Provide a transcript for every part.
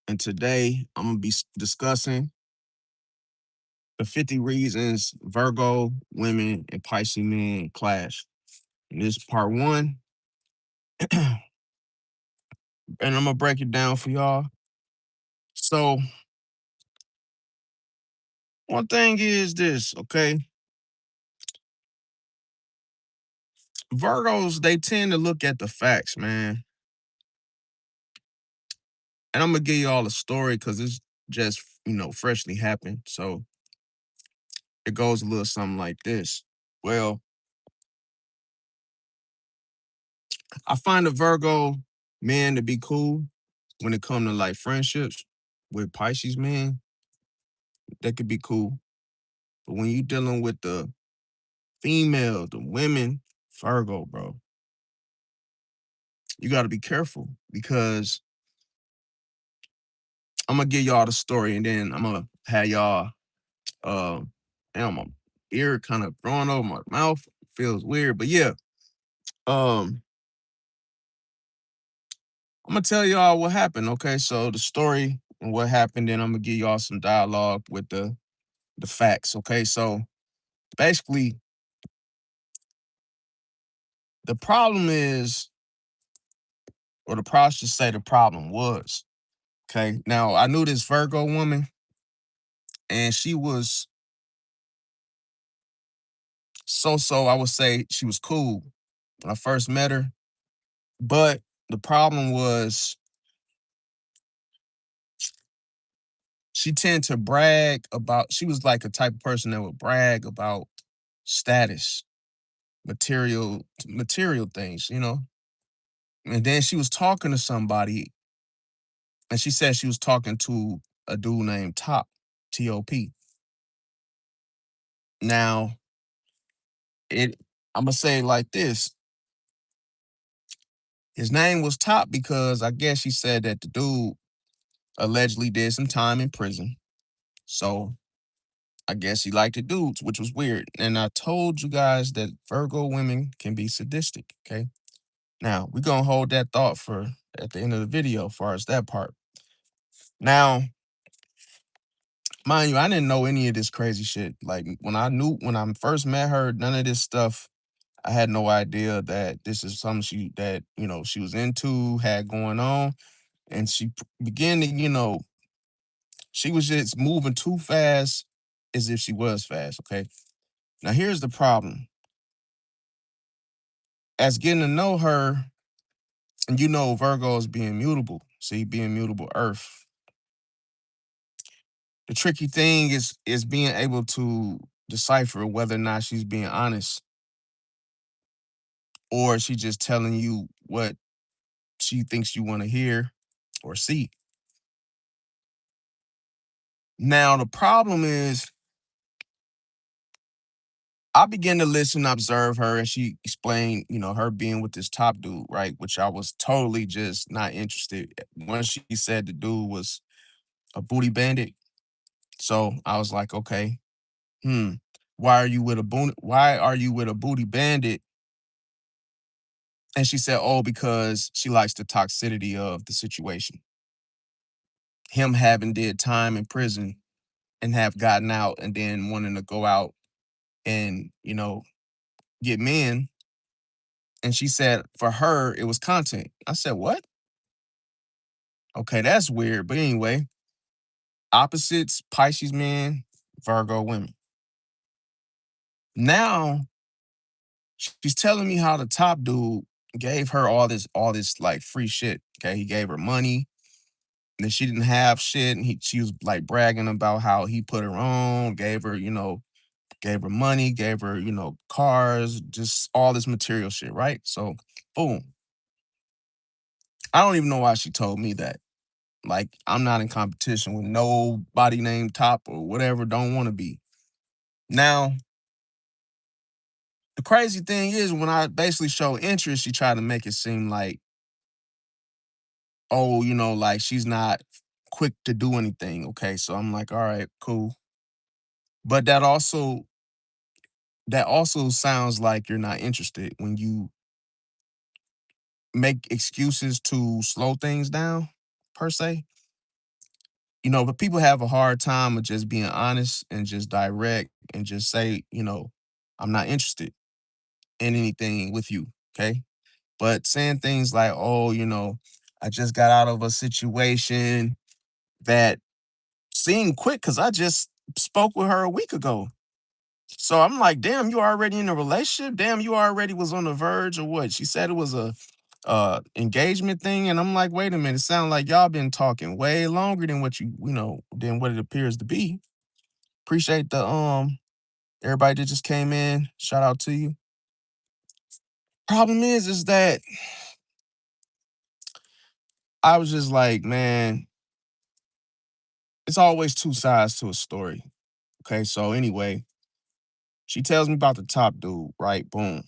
And today I'm gonna be discussing the 50 reasons Virgo women and Pisces men clash. And this is part one, and I'm gonna break it down for y'all. So one thing is this, okay? Virgos, they tend to look at the facts, man. And I'm gonna give y'all a story because it's just freshly happened. So it goes a little something like this. Well, I find the Virgo men to be cool when it comes to like friendships with Pisces men. That could be cool. But when you dealing with the female, the women, Virgo, bro, you got to be careful because I'm gonna give y'all the story and then I'm gonna have y'all. Uh, damn, my ear kind of growing over my mouth. Feels weird, but yeah. Um, I'm gonna tell y'all what happened. Okay, so the story and what happened, then I'm gonna give y'all some dialogue with the facts. Okay, so basically, the problem is, or the problem should say, the problem was. Okay, now I knew this Virgo woman, and she was so. I would say she was cool when I first met her, but the problem was she tended to brag about. She was like a type of person that would brag about status, material things, And then she was talking to somebody, and she said she was talking to a dude named Top. Now, it I'm gonna say it like this. His name was Top because I guess she said that the dude allegedly did some time in prison. So I guess he liked the dudes, which was weird. And I told you guys that Virgo women can be sadistic. Okay. Now we're gonna hold that thought for at the end of the video, as far as that part. Now, mind you, I didn't know any of this crazy shit. Like when I first met her, none of this stuff. I had no idea that this is something she was into, had going on, and she began to, she was just moving too fast as if she was fast. Okay. Now here's the problem. As getting to know her, and Virgo is being mutable. See, being mutable Earth. The tricky thing is being able to decipher whether or not she's being honest or she just telling you what she thinks you want to hear or see. Now the problem is I began to listen, observe her, and she explained, her being with this top dude, right? Which I was totally just not interested. Once she said the dude was a booty bandit, so I was like, okay, hmm, why are you with a booty bandit? And she said, oh, because she likes the toxicity of the situation. Him having did time in prison and have gotten out and then wanting to go out and, get men. And she said for her, it was content. I said, what? Okay, that's weird. But anyway, opposites, Pisces men, Virgo women. Now she's telling me how the top dude gave her all this like free shit. Okay, he gave her money, and then she didn't have shit, and she was like bragging about how he put her on, gave her money, gave her cars, just all this material shit, right? So, boom. I don't even know why she told me that. Like, I'm not in competition with nobody named Top or whatever, don't want to be. Now, the crazy thing is when I basically show interest, she tried to make it seem like, oh, like she's not quick to do anything. Okay. So I'm like, all right, cool. But that also sounds like you're not interested when you make excuses to slow things down, per se. but people have a hard time of just being honest and just direct and just say, I'm not interested in anything with you. Okay. But saying things like, oh, I just got out of a situation that seemed quick because I just spoke with her a week ago. So I'm like, damn, you already in a relationship? Damn, you already was on the verge or what? She said it was a engagement thing. And I'm like, wait a minute, it sounds like y'all been talking way longer than than what it appears to be. Appreciate the everybody that just came in. Shout out to you. Problem is that I was just like, man, it's always two sides to a story. Okay, so anyway, she tells me about the top dude, right? Boom.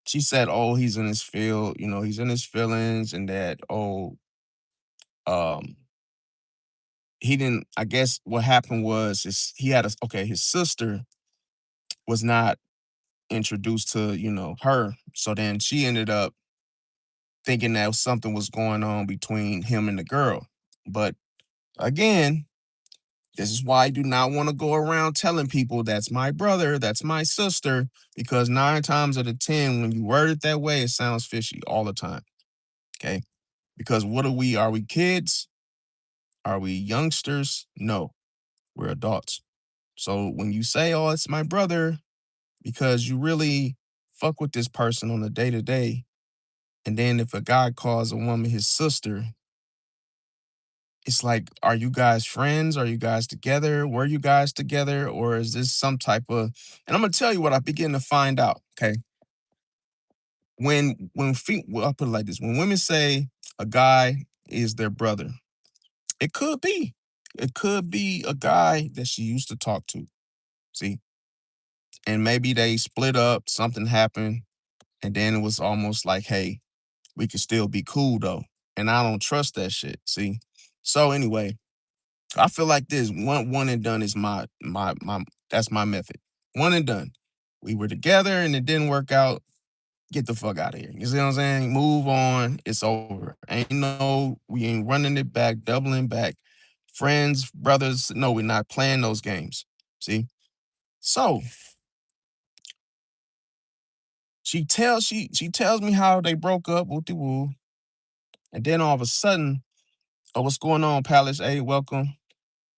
She said, oh, he's in his field, he's in his feelings, and that, oh, um, he didn't, I guess what happened was his sister was not introduced to, her. So then she ended up thinking that something was going on between him and the girl. But again, this is why I do not want to go around telling people that's my brother, that's my sister, because 9 times out of 10, when you word it that way, it sounds fishy all the time. Okay. Because what are we? Are we kids? Are we youngsters? No, we're adults. So when you say, oh, it's my brother, because you really fuck with this person on a day to day, and then if a guy calls a woman his sister, it's like, are you guys friends? Are you guys together? Were you guys together? Or is this some type of, and I'm gonna tell you what I begin to find out. Okay. Well, I'll put it like this. When women say a guy is their brother, it could be. It could be a guy that she used to talk to. See? And maybe they split up, something happened, and then it was almost like, hey, we could still be cool though. And I don't trust that shit. See? So anyway, I feel like this one and done is my that's my method. One and done. We were together and it didn't work out. Get the fuck out of here. You see what I'm saying? Move on. It's over. We ain't running it back, doubling back. Friends, brothers, no, we're not playing those games. See? So she tells me how they broke up, woo woo. And then all of a sudden, oh, what's going on, Palace? Hey, welcome.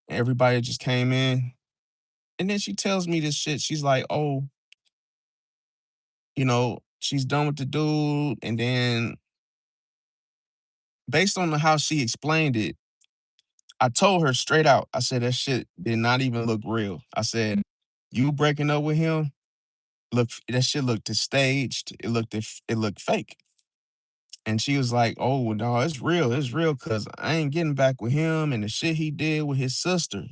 Everybody just came in. And then she tells me this shit. She's like, oh, she's done with the dude. And then based on how she explained it, I told her straight out, I said, that shit did not even look real. I said, you breaking up with him, that shit looked staged. It looked fake. And she was like, oh, well, no, it's real. It's real because I ain't getting back with him and the shit he did with his sister.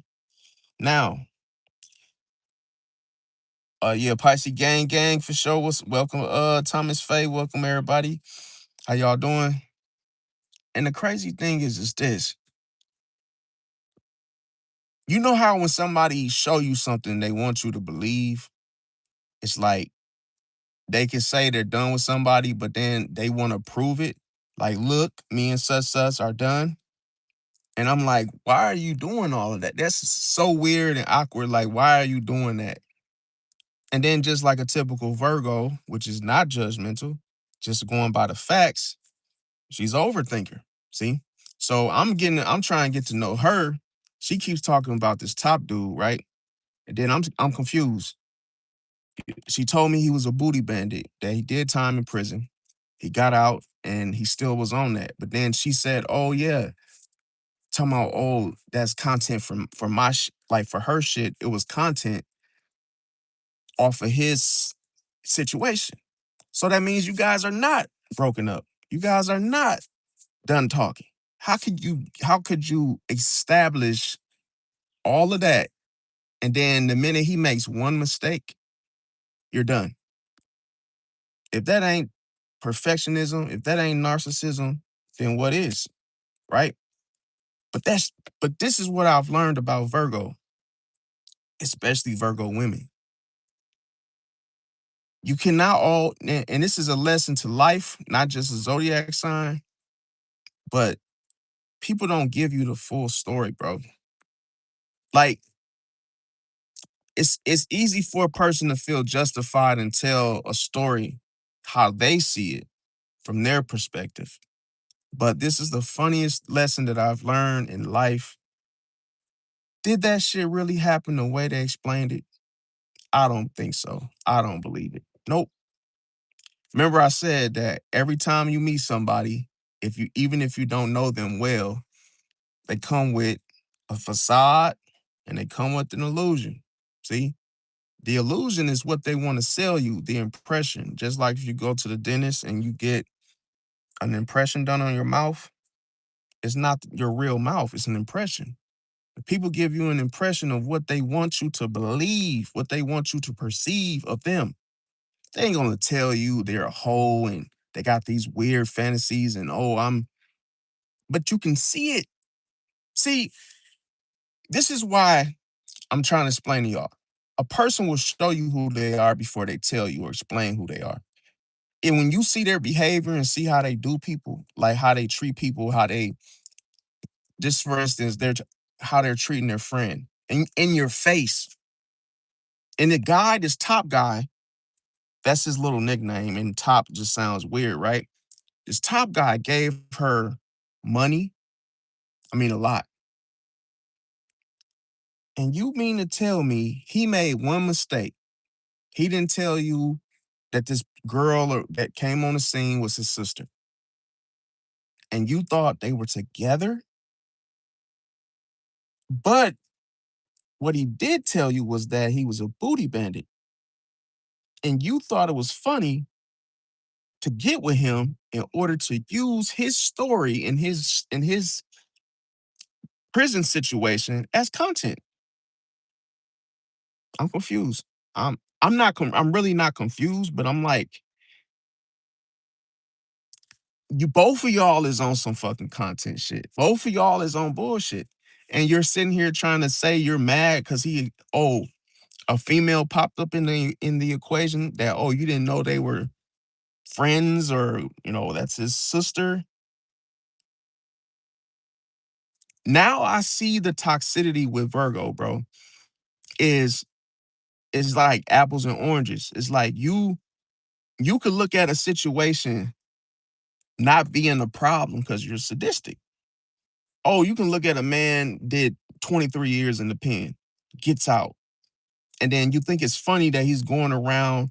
Now, yeah, Pisces gang for sure. Welcome, Thomas Faye. Welcome everybody. How y'all doing? And the crazy thing is this. You know how when somebody show you something they want you to believe, it's like they can say they're done with somebody, but then they want to prove it. Like, look, me and such are done. And I'm like, why are you doing all of that? That's so weird and awkward. Like, why are you doing that? And then just like a typical Virgo, which is not judgmental, just going by the facts, she's an overthinker. See? So I'm trying to get to know her. She keeps talking about this top dude, right? And then I'm confused. She told me he was a booty bandit, that he did time in prison. He got out and he still was on that. But then she said, oh yeah, talking about, oh, that's content for my like for her shit, it was content off of his situation. So that means you guys are not broken up. You guys are not done talking. How could you establish all of that and then the minute he makes one mistake, you're done? If that ain't perfectionism, if that ain't narcissism, then what is, right? But this is what I've learned about Virgo, especially Virgo women. You cannot all, and this is a lesson to life, not just a zodiac sign, but people don't give you the full story, bro. Like, it's easy for a person to feel justified and tell a story how they see it from their perspective. But this is the funniest lesson that I've learned in life. Did that shit really happen the way they explained it? I don't think so. I don't believe it. Nope. Remember I said that every time you meet somebody, if you even if you don't know them well, they come with a facade and they come with an illusion. See? The illusion is what they want to sell you, the impression. Just like if you go to the dentist and you get an impression done on your mouth, it's not your real mouth, it's an impression. People give you an impression of what they want you to believe, what they want you to perceive of them. They ain't gonna tell you they're a hoe and they got these weird fantasies and but you can see it. See, this is why I'm trying to explain to y'all. A person will show you who they are before they tell you or explain who they are. And when you see their behavior and see how they do people, like how they treat people, how they, just for instance, how they're treating their friend in your face. And the guy, this top guy, that's his little nickname, and top just sounds weird, right? This top guy gave her money, I mean a lot. And you mean to tell me he made one mistake? He didn't tell you that this girl that came on the scene was his sister, and you thought they were together? But what he did tell you was that he was a booty bandit, and you thought it was funny to get with him in order to use his story and his prison situation as content. I'm confused. I'm really not confused, but I'm like, you both of y'all is on some fucking content shit. Both of y'all is on bullshit. And you're sitting here trying to say you're mad because a female popped up in the equation that, oh, you didn't know they were friends, or that's his sister. Now I see the toxicity with Virgo, bro. Is like apples and oranges. It's like you could look at a situation not being a problem because you're sadistic. Oh, you can look at a man did 23 years in the pen, gets out, and then you think it's funny that he's going around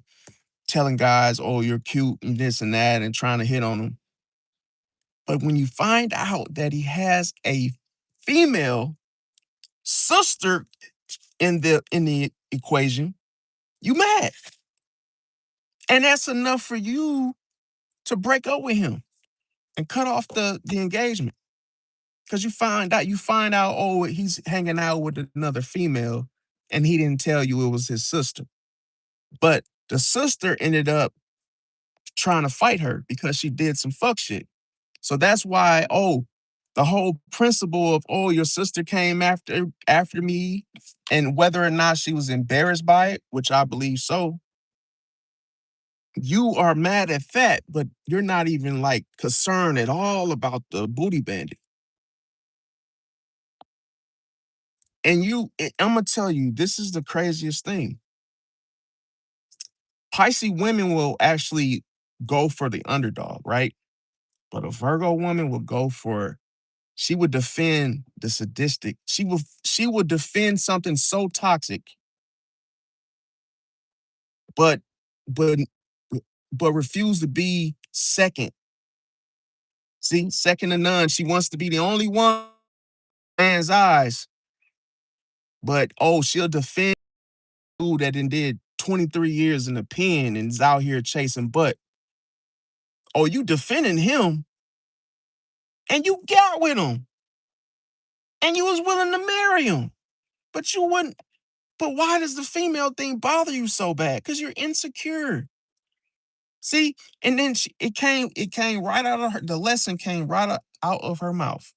telling guys, "Oh, you're cute," and this and that, and trying to hit on them. But when you find out that he has a female sister in the equation, you mad. And that's enough for you to break up with him and cut off the engagement. Because you find out, oh, he's hanging out with another female, and he didn't tell you it was his sister. But the sister ended up trying to fight her because she did some fuck shit. So that's why, the whole principle of, oh, your sister came after me, and whether or not she was embarrassed by it, which I believe so, you are mad at that, but you're not even like concerned at all about the booty bandit. And I'm gonna tell you, this is the craziest thing. Pisces women will actually go for the underdog, right? But a Virgo woman will she would defend the sadistic. She would defend something so toxic, but but but refuse to be second. See, second to none. She wants to be the only one in man's eyes. But she'll defend dude that did 23 years in the pen and is out here chasing butt. Oh, you defending him and you got with him and you was willing to marry him. But you wouldn't. But why does the female thing bother you so bad? Because you're insecure. See, and then it came right out of her. The lesson came right out of her mouth.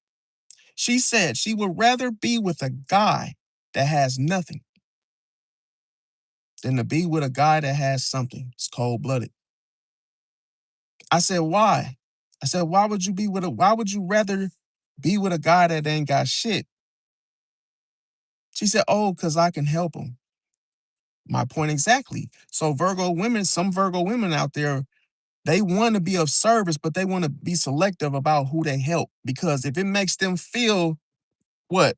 She said she would rather be with a guy that has nothing than to be with a guy that has something. It's cold blooded. I said, why? I said, why would you rather be with a guy that ain't got shit? She said, oh, because I can help him. My point exactly. So Virgo women, some Virgo women out there, they want to be of service, but they want to be selective about who they help. Because if it makes them feel what?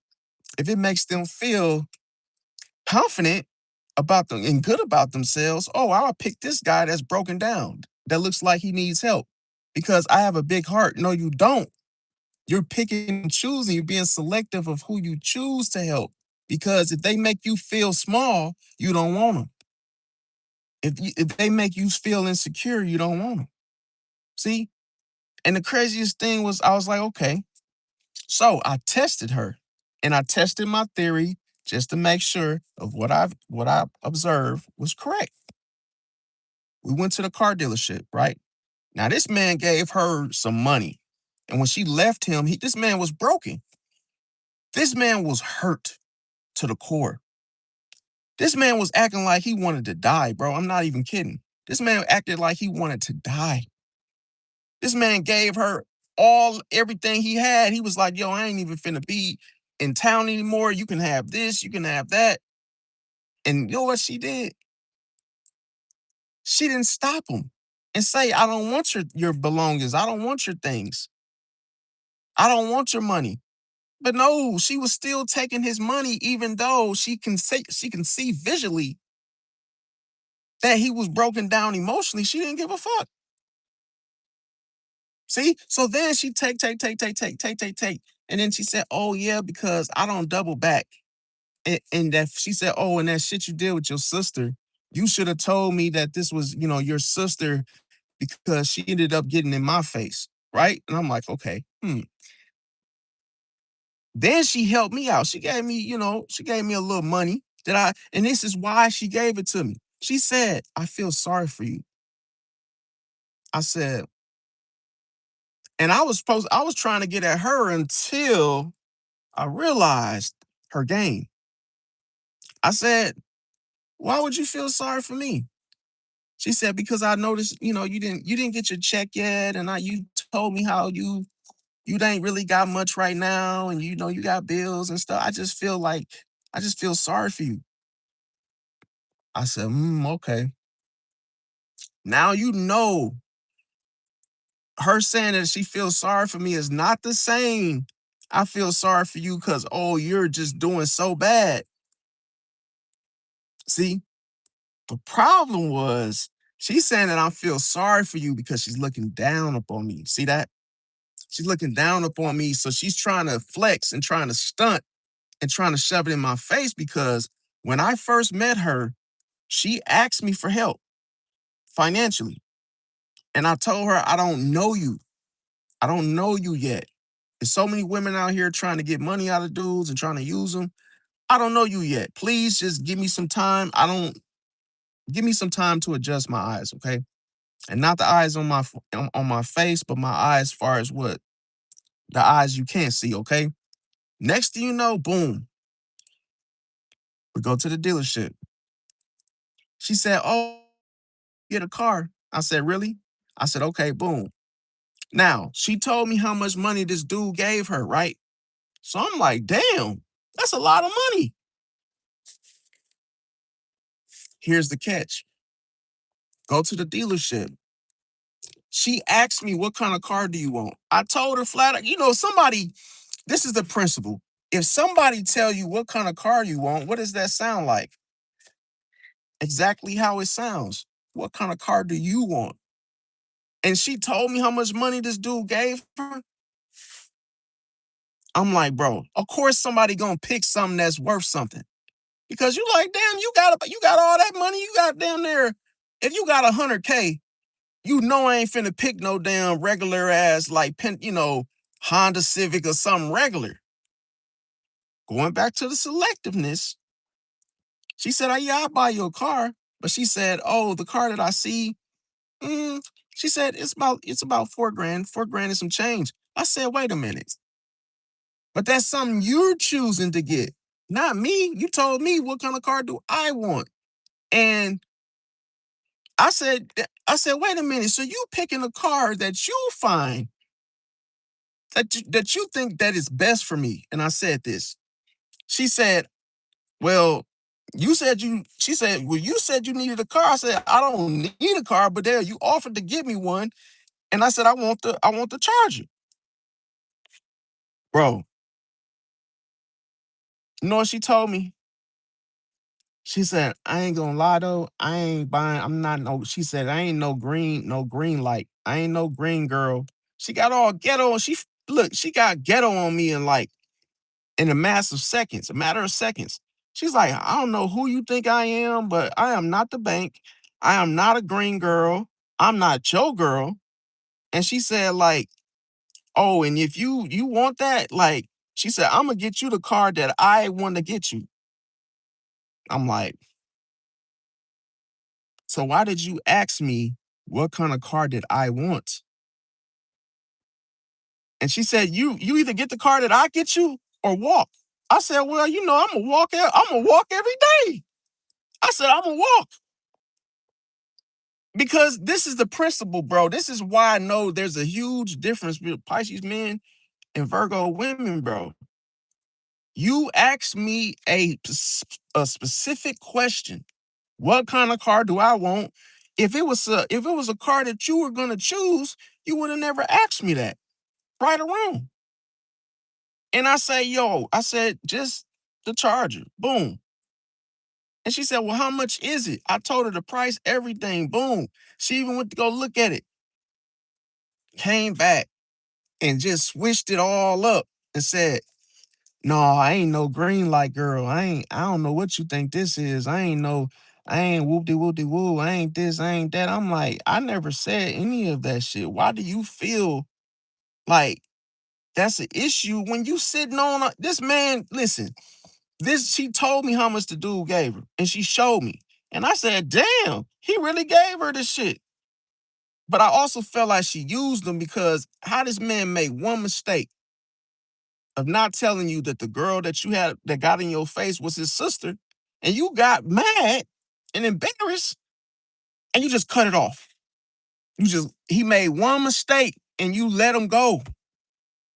If it makes them feel confident about them and good about themselves, oh, I'll pick this guy that's broken down, that looks like he needs help because I have a big heart. No, you don't. You're picking and choosing, you're being selective of who you choose to help. Because if they make you feel small, you don't want them. If they make you feel insecure, you don't want them. See? And the craziest thing was, I was like, okay. So I tested her and I tested my theory just to make sure of what I observed was correct. We went to the car dealership, right? Now this man gave her some money. And when she left him, this man was broken. This man was hurt to the core. This man was acting like he wanted to die, bro. I'm not even kidding. This man acted like he wanted to die. This man gave her everything he had. He was like, yo, I ain't even finna be in town anymore. You can have this, you can have that. And you know what she did? She didn't stop him and say, I don't want your belongings. I don't want your things. I don't want your money. But no, she was still taking his money, even though she can see visually that he was broken down emotionally. She didn't give a fuck. See? So then she take. And then she said, oh yeah, because I don't double back. And that she said, oh, and that shit you did with your sister, you should have told me that this was, your sister because she ended up getting in my face. Right. And I'm like, okay. Then she helped me out. She gave me a little money and this is why she gave it to me. She said, I feel sorry for you. I said, and I was trying to get at her until I realized her game. I said, why would you feel sorry for me? She said, because I noticed, you didn't get your check yet. And you told me how you ain't really got much right now. And you got bills and stuff. I just feel sorry for you. I said, okay. Now her saying that she feels sorry for me is not the same. I feel sorry for you because, oh, you're just doing so bad. See, the problem was she's saying that I feel sorry for you because she's looking down upon me. See that? She's looking down upon me. So she's trying to flex and trying to stunt and trying to shove it in my face because when I first met her, she asked me for help financially. And I told her, I don't know you. I don't know you yet. There's so many women out here trying to get money out of dudes and trying to use them. I don't know you yet. Please just give me some time. Give me some time to adjust my eyes, okay? And not the eyes on my face, but my eyes as far as what the eyes you can't see, okay? Next thing you know, boom, we go to the dealership. She said, "Oh, get a car." I said, "Really?" I said, "Okay, boom." Now, she told me how much money this dude gave her, right? So I'm like, "Damn, that's a lot of money." Here's the catch. Go to the dealership. She asked me, "What kind of car do you want?" I told her flat out, this is the principle. If somebody tell you what kind of car you want, what does that sound like? Exactly how it sounds. What kind of car do you want? And she told me how much money this dude gave her. I'm like, bro, of course somebody gonna pick something that's worth something. Because you like, damn, you got all that money, you got down there. If you got 100K, I ain't finna pick no damn regular ass like Honda Civic or something regular. Going back to the selectiveness, she said, "Oh yeah, I'll buy you a car." But she said, "Oh, the car that I see," mm, she said, "It's about 4 grand, 4 grand and some change." I said, "Wait a minute, but that's something you're choosing to get, not me. You told me what kind of car do I want." And I said, "Wait a minute. So you picking a car that you find that you think that is best for me. And I said this. She said, well, she said, well, you said you needed a car. I said, I don't need a car, but there you offered to give me one. And I said, I want the charger. Bro, you know what she told me? She said, I ain't gonna lie though. I ain't buying, I'm not no, she said, I ain't no green light. I ain't no green girl. She got all ghetto and look, she got ghetto on me in a matter of seconds. She's like, I don't know who you think I am, but I am not the bank. I am not a green girl. I'm not your girl. And she said, like, oh, and if you want that, like, she said, I'm gonna get you the car that I want to get you. I'm like, so why did you ask me what kind of car did I want? And she said, you either get the car that I get you or walk. I said, well, I'm gonna walk every day. I said, I'm gonna walk. Because this is the principle, bro. This is why I know there's a huge difference with Pisces men and Virgo women, bro. You ask me a specific question. What kind of car do I want? If it was a car that you were gonna choose, you would have never asked me that. Right or wrong. And I say, yo, I said, just the charger. Boom. And she said, well, how much is it? I told her the price, everything. Boom. She even went to go look at it. Came back and just switched it all up and said, no, I ain't no green light girl. I don't know what you think this is. I ain't whoop-de whoop-de-woo. I ain't this, I ain't that. I'm like, I never said any of that shit. Why do you feel like that's an issue when you sitting on this man? Listen, she told me how much the dude gave her, and she showed me. And I said, damn, he really gave her this shit. But I also felt like she used him because how this man made one mistake of not telling you that the girl that you had that got in your face was his sister, and you got mad and embarrassed, and you just cut it off. He made one mistake and you let him go.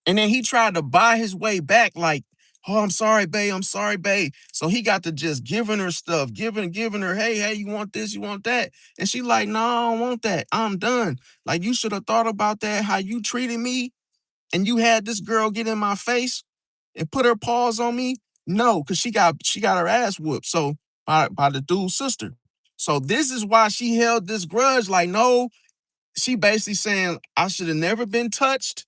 And then he tried to buy his way back, like, oh, I'm sorry, babe. I'm sorry, babe. So he got to just giving her stuff, giving her, hey, you want this, you want that. And she like, no, I don't want that. I'm done. Like, you should have thought about that, how you treated me, and you had this girl get in my face and put her paws on me. No, because she got her ass whooped. So by the dude's sister. So this is why she held this grudge. Like, no, she basically saying, I should have never been touched.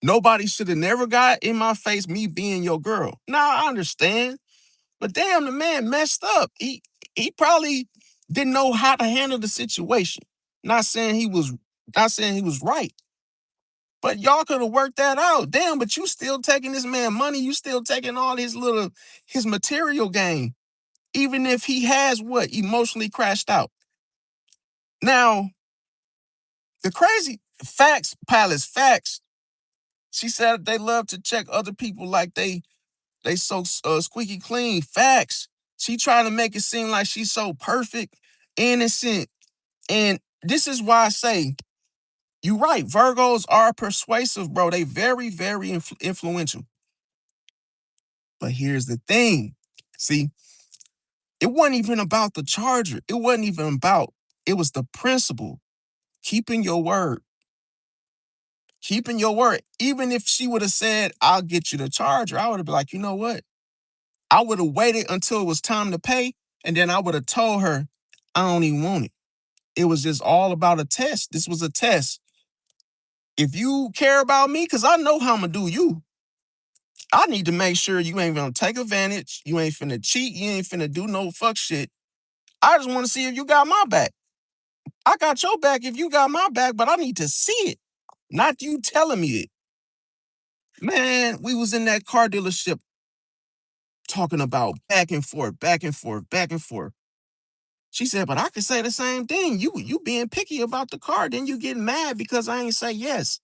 Nobody should have never got in my face, me being your girl. Now I understand, but damn, the man messed up. He probably didn't know how to handle the situation. Not saying he was not saying he was right, but y'all could have worked that out. Damn, but you still taking this man money. You still taking all his material gain, even if he has what emotionally crashed out. Now the crazy facts, Palace facts. She said they love to check other people like they so squeaky clean. Facts. She trying to make it seem like she's so perfect, innocent. And this is why I say, you're right. Virgos are persuasive, bro. They very, very influential. But here's the thing. See, it wasn't even about the charger. It wasn't even about, it was the principle. Keeping your word. Keeping your word. Even if she would have said, I'll get you the charger, I would have been like, you know what? I would have waited until it was time to pay, and then I would have told her, I don't even want it. It was just all about a test. This was a test. If you care about me, because I know how I'm going to do you, I need to make sure you ain't going to take advantage. You ain't finna cheat. You ain't finna do no fuck shit. I just want to see if you got my back. I got your back if you got my back, but I need to see it. Not you telling me it. Man, we was in that car dealership talking about back and forth, back and forth, back and forth. She said, but I could say the same thing. You being picky about the car, then you getting mad because I ain't say yes.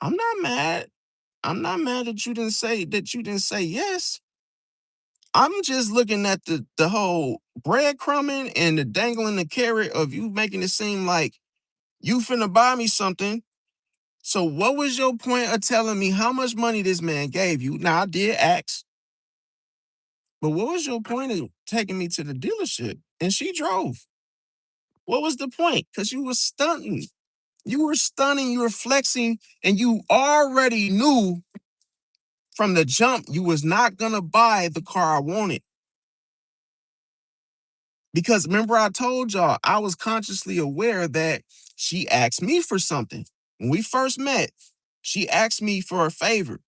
I'm not mad. I'm not mad that you didn't say yes. I'm just looking at the whole breadcrumbing and the dangling the carrot of you making it seem like you finna buy me something So what was your point of telling me how much money this man gave you? Now I did ask, but what was your point of taking me to the dealership? And she drove. What was the point? Because you were stunting. You were stunning, you were flexing, and you already knew from the jump you was not gonna buy the car I wanted. Because remember, I told y'all I was consciously aware that she asked me for something. When we first met, she asked me for a favor.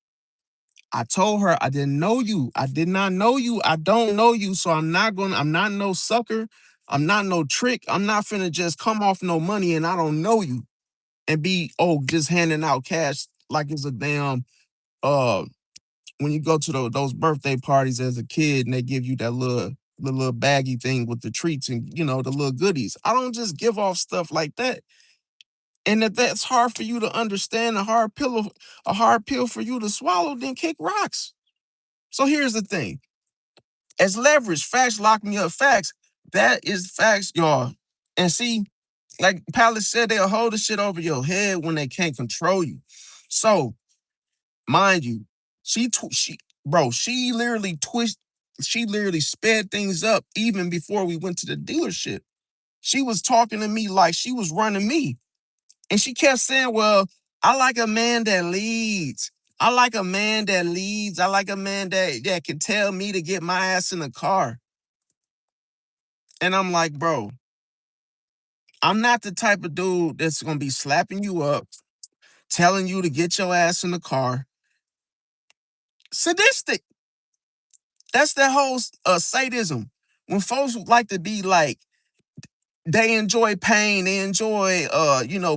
I told her I didn't know you. I did not know you. I don't know you. So I'm not no sucker. I'm not no trick. I'm not finna just come off no money and I don't know you and be, oh, just handing out cash like it's a damn uh when you go to those birthday parties as a kid and they give you that little baggy thing with the treats and the little goodies. I don't just give off stuff like that. And if that's hard for you to understand, a hard pill for you to swallow, then kick rocks. So here's the thing. As leverage, facts lock me up. Facts. That is facts, y'all. And see, like Palace said, they'll hold the shit over your head when they can't control you. So mind you, she literally she literally sped things up even before we went to the dealership. She was talking to me like she was running me. And she kept saying, well, I like a man that leads. I like a man that leads. I like a man that can tell me to get my ass in the car. And I'm like, bro, I'm not the type of dude that's gonna be slapping you up, telling you to get your ass in the car. Sadistic. That's that whole sadism. When folks like to be like, they enjoy pain, they enjoy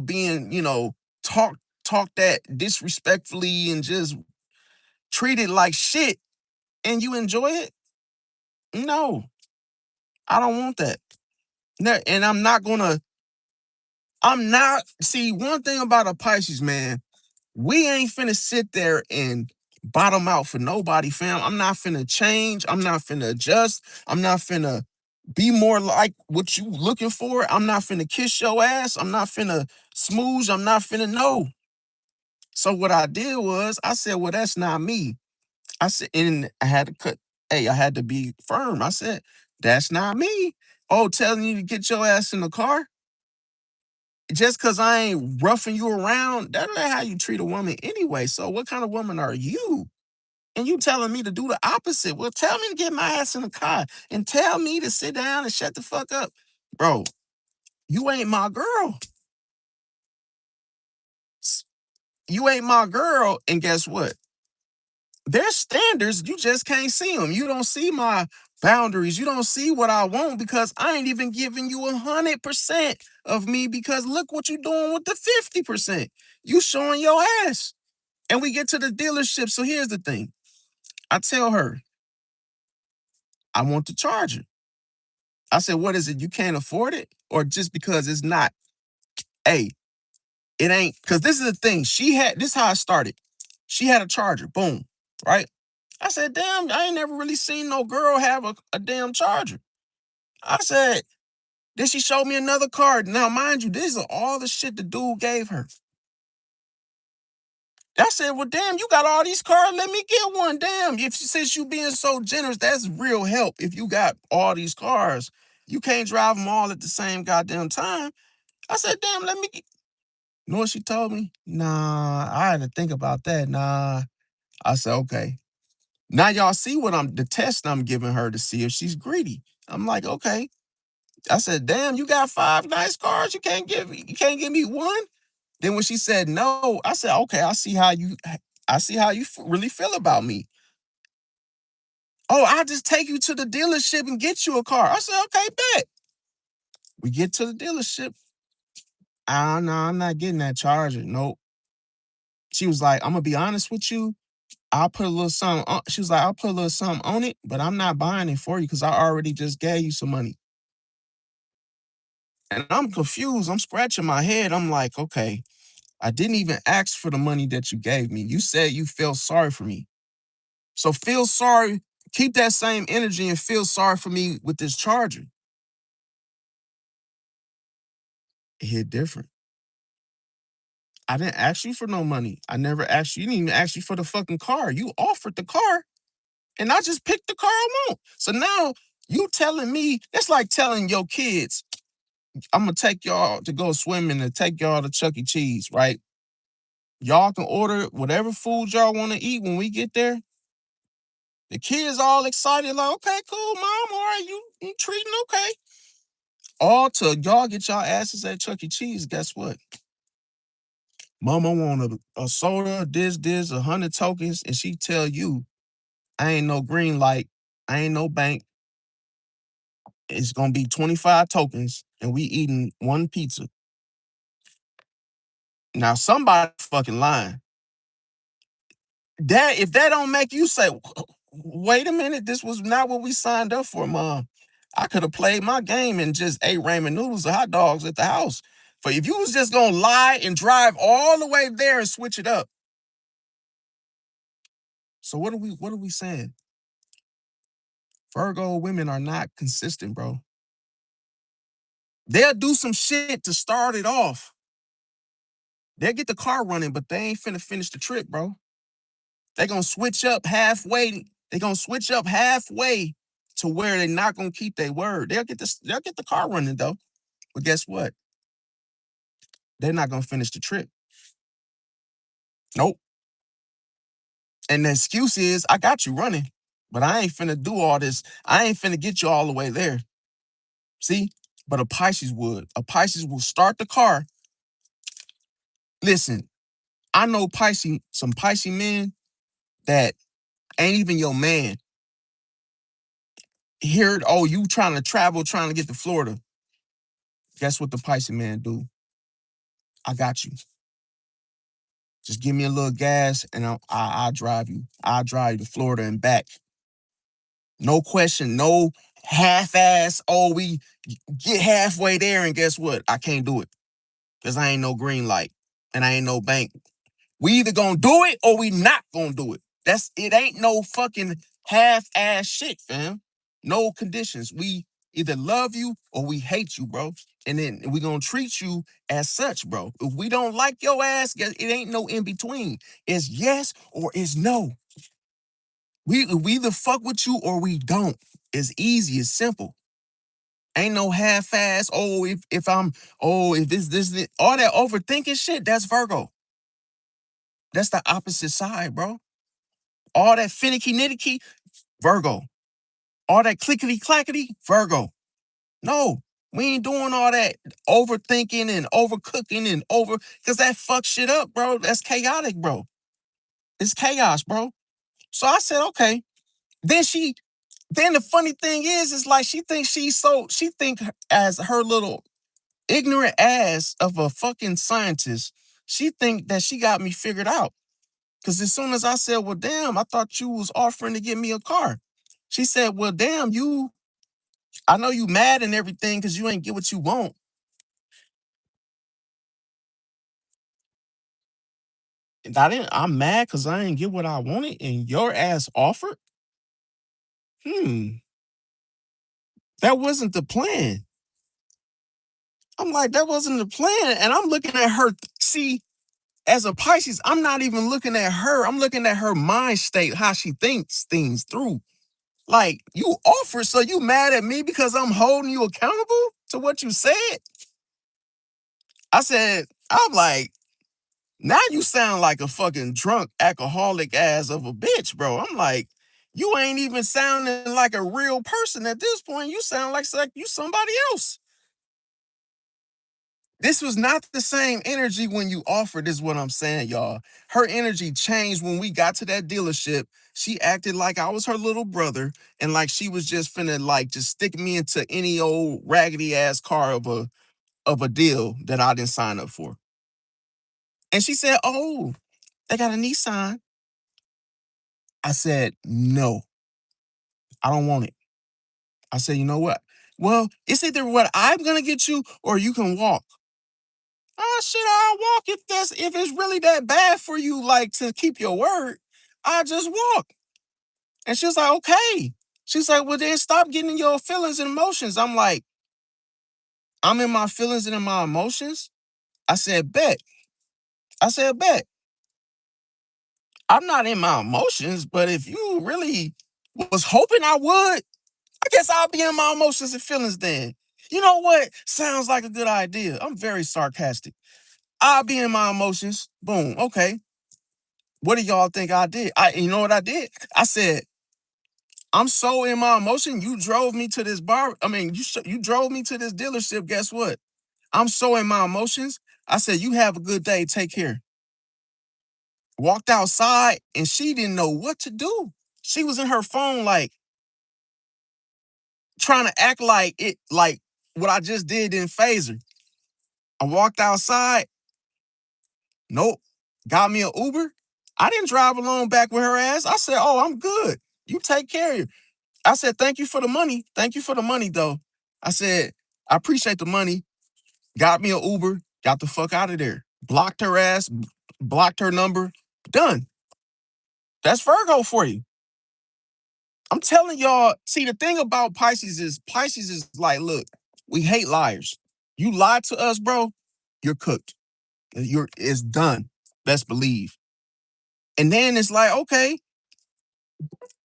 being, talk talk that disrespectfully and just treat it like shit and you enjoy it? No, I don't want that. And I'm not, see, one thing about a Pisces, man, we ain't finna sit there and bottom out for nobody, fam. I'm not finna change. I'm not finna adjust. I'm not finna be more like what you looking for. I'm not finna kiss your ass. I'm not finna smooze. I'm not finna know. So what I did was I said, well, that's not me. I said, and I had to cut. Hey, I had to be firm. I said, that's not me. Oh, telling you to get your ass in the car just because I ain't roughing you around. That ain't how you treat a woman anyway. So what kind of woman are you? And you telling me to do the opposite. Well, tell me to get my ass in the car and tell me to sit down and shut the fuck up. Bro, you ain't my girl. You ain't my girl. And guess what? There's standards. You just can't see them. You don't see my boundaries. You don't see what I want because I ain't even giving you 100% of me because look what you doing with the 50%. You showing your ass. And we get to the dealership. So here's the thing. I tell her, I want the Charger. I said, what is it? You can't afford it? Or just because it's not? Hey, it ain't. Because this is the thing. This is how I started. She had a Charger. Boom. Right? I said, damn, I ain't never really seen no girl have a damn Charger. I said, then she showed me another card. Now, mind you, these are all the shit the dude gave her. I said, well, damn, you got all these cars. Let me get one. Damn, since you being so generous, that's real help. If you got all these cars, you can't drive them all at the same goddamn time. I said, damn, let me get. You know what she told me? Nah, I had to think about that. Nah. I said, okay. Now y'all see the test I'm giving her to see if she's greedy. I'm like, okay. I said, damn, you got 5 nice cars. You can't give me one. Then when she said no, I said, okay, I see how you really feel about me. Oh, I'll just take you to the dealership and get you a car. I said, okay, bet. We get to the dealership. Ah, no, I'm not getting that Charger. Nope. She was like, I'm gonna be honest with you. I'll put a little something on. She was like, I'll put a little something on it, but I'm not buying it for you because I already just gave you some money. And I'm confused. I'm scratching my head. I'm like, okay, I didn't even ask for the money that you gave me. You said you felt sorry for me. So feel sorry, keep that same energy and feel sorry for me with this Charger. It hit different. I didn't ask you for no money. I never asked you. You didn't even ask you for the fucking car. You offered the car, and I just picked the car I want. So now you telling me it's like telling your kids, I'm gonna take y'all to go swimming and take y'all to Chuck E. Cheese, right? Y'all can order whatever food y'all want to eat when we get there. The kids all excited, like, okay, cool, mom, all right, you treating okay. All till y'all get y'all asses at Chuck E. Cheese. Guess what? Mama want a soda, this, 100 tokens, and she tell you, I ain't no green light, I ain't no bank. It's gonna be 25 tokens, and we eating one pizza. Now somebody fucking lying. That if that don't make you say, wait a minute, this was not what we signed up for, mom. I could have played my game and just ate ramen noodles or hot dogs at the house. But if you was just gonna lie and drive all the way there and switch it up, so what are we saying? Virgo women are not consistent, bro. They'll do some shit to start it off. They'll get the car running, but they ain't finna finish the trip, bro. They're gonna switch up halfway. They're gonna switch up halfway to where they're not gonna keep their word. They'll get the car running though. But guess what? They're not gonna finish the trip. Nope. And the excuse is, I got you running, but I ain't finna do all this. I ain't finna get you all the way there. See? But a Pisces would. A Pisces will start the car. Listen, I know some Pisces men that ain't even your man. Here, oh, you trying to travel, trying to get to Florida. Guess what the Pisces man do? I got you. Just give me a little gas and I'll drive you. I'll drive you to Florida and back. No question, no half-ass, oh, we get halfway there and guess what? I can't do it because I ain't no green light and I ain't no bank. We either gonna do it or we not gonna do it. It ain't no fucking half-ass shit, fam. No conditions. We either love you or we hate you, bro. And then we gonna treat you as such, bro. If we don't like your ass, it ain't no in between. It's yes or it's no. We either fuck with you or we don't. It's easy, it's simple. Ain't no half-ass, oh, if I'm, oh, if this, all that overthinking shit, that's Virgo. That's the opposite side, bro. All that finicky nitty, Virgo. All that clickety clackety, Virgo. No, we ain't doing all that overthinking and overcooking and because that fucks shit up, bro. That's chaotic, bro. It's chaos, bro. So I said, okay. Then the funny thing is like she think as her little ignorant ass of a fucking scientist, she think that she got me figured out. Cause as soon as I said, well, damn, I thought you was offering to get me a car. She said, well, damn, I know you mad and everything because you ain't get what you want. And I'm mad because I ain't get what I wanted and your ass offered? Hmm, that wasn't the plan. I'm like, that wasn't the plan. And I'm looking at her. See, as a Pisces, I'm not even looking at her. I'm looking at her mind state, how she thinks things through. Like, you offer, so you mad at me because I'm holding you accountable to what you said? I'm like, now you sound like a fucking drunk, alcoholic ass of a bitch, bro. I'm like, you ain't even sounding like a real person at this point. You sound like you somebody else. This was not the same energy when you offered, is what I'm saying, y'all. Her energy changed when we got to that dealership. She acted like I was her little brother and like she was just finna like just stick me into any old raggedy ass car of a deal that I didn't sign up for. And she said, oh, they got a Nissan. I said, no, I don't want it. I said, you know what? Well, it's either what I'm gonna get you or you can walk. Oh shit, I'll walk if it's really that bad for you, like to keep your word. I just walk. And she was like, okay. She's like, well, then stop getting in your feelings and emotions. I'm like, I'm in my feelings and in my emotions. I said, bet. I said, bet. I'm not in my emotions, but if you really was hoping I would, I guess I'll be in my emotions and feelings then. You know what? Sounds like a good idea. I'm very sarcastic. I'll be in my emotions. Boom. Okay. What do y'all think I did? You know what I did? I said, I'm so in my emotion. You drove me to this bar. I mean, you drove me to this dealership. Guess what? I'm so in my emotions. I said, you have a good day. Take care. Walked outside and she didn't know what to do. She was in her phone, like trying to act like like what I just did didn't phase her. I walked outside. Nope. Got me an Uber. I didn't drive alone back with her ass. I said, oh, I'm good. You take care of you. I said, thank you for the money. Thank you for the money, though. I said, I appreciate the money. Got me an Uber. Got the fuck out of there. Blocked her ass. Blocked her number. Done. That's Virgo for you. I'm telling y'all, see, the thing about Pisces is like, look, we hate liars. You lied to us, bro, you're cooked. It's done. Best believe. And then it's like, okay,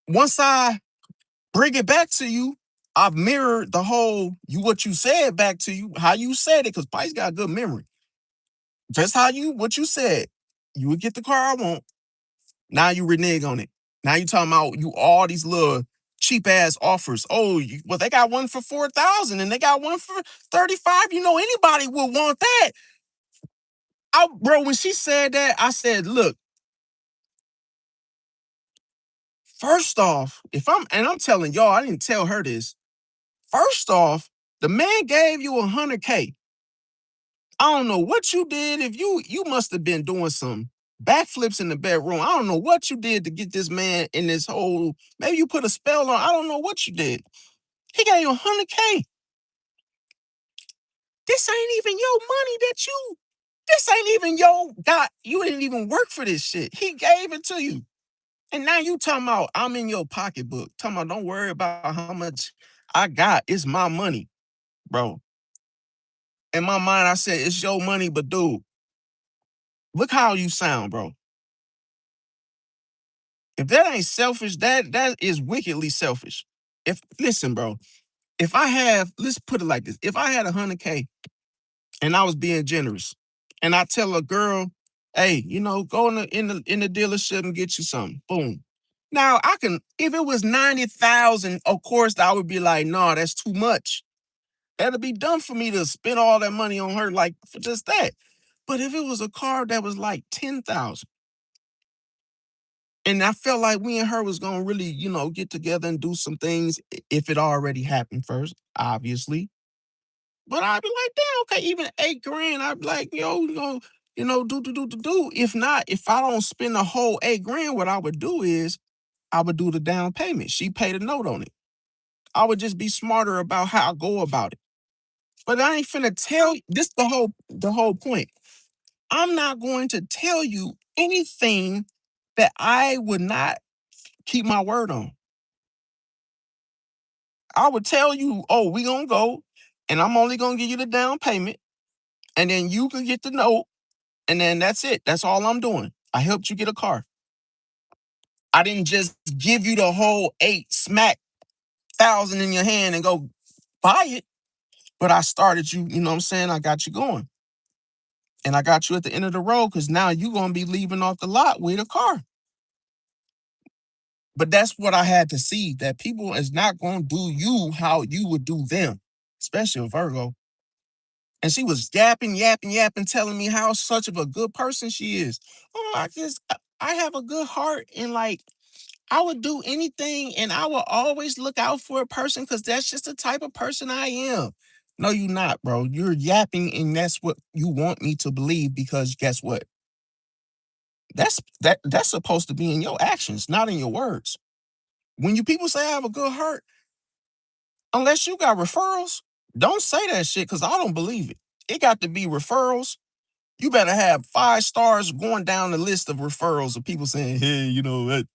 once I bring it back to you, I've mirrored the whole what you said back to you, how you said it, because Pisces got a good memory. Just what you said. You would get the car I want. Now you renege on it. Now you talking about you all these little cheap ass offers. Oh, well, they got one for 4,000 and they got one for 35. You know, anybody would want that. Bro, when she said that, I said, look, first off, I'm telling y'all, I didn't tell her this. First off, the man gave you 100K. I don't know what you did. If you must have been doing some backflips in the bedroom. I don't know what you did to get this man in this whole. Maybe you put a spell on. I don't know what you did. He gave you 100K. This ain't even your money that you. This ain't even your God. You didn't even work for this shit. He gave it to you. And now you talking about I'm in your pocketbook. Talking about don't worry about how much I got. It's my money, bro. In my mind, I said it's your money, but dude, look how you sound, bro. If that ain't selfish, that is wickedly selfish. If listen, bro, if I have, let's put it like this: if I had 100K and I was being generous, and I tell a girl, "Hey, go in the dealership and get you something." Boom. Now I can, if it was 90,000, of course I would be like, "No, that's too much. That'll be dumb for me to spend all that money on her, like for just that." But if it was a car that was like 10,000, and I felt like we and her was gonna really, get together and do some things if it already happened first, obviously. But I'd be like, damn, okay, even 8 grand, I'd be like, do. If not, if I don't spend the whole 8 grand, what I would do is I would do the down payment. She paid a note on it. I would just be smarter about how I go about it. But I ain't finna tell you this the whole point. I'm not going to tell you anything that I would not keep my word on. I would tell you, oh, we gonna go, and I'm only gonna give you the down payment, and then you can get the note, and then that's it. That's all I'm doing. I helped you get a car. I didn't just give you the whole 8 thousand in your hand and go buy it, but I started you. You know what I'm saying? I got you going, and I got you at the end of the road because now you gonna be leaving off the lot with a car. But that's what I had to see, that people is not gonna do you how you would do them, especially a Virgo. And she was yapping, yapping, yapping, telling me how such of a good person she is. Oh, I have a good heart, and like I would do anything and I will always look out for a person because that's just the type of person I am. No, you're not, bro. You're yapping, and that's what you want me to believe because guess what? That's supposed to be in your actions, not in your words. When you people say I have a good heart, unless you got referrals, don't say that shit because I don't believe it. It got to be referrals. You better have 5 stars going down the list of referrals of people saying, "Hey,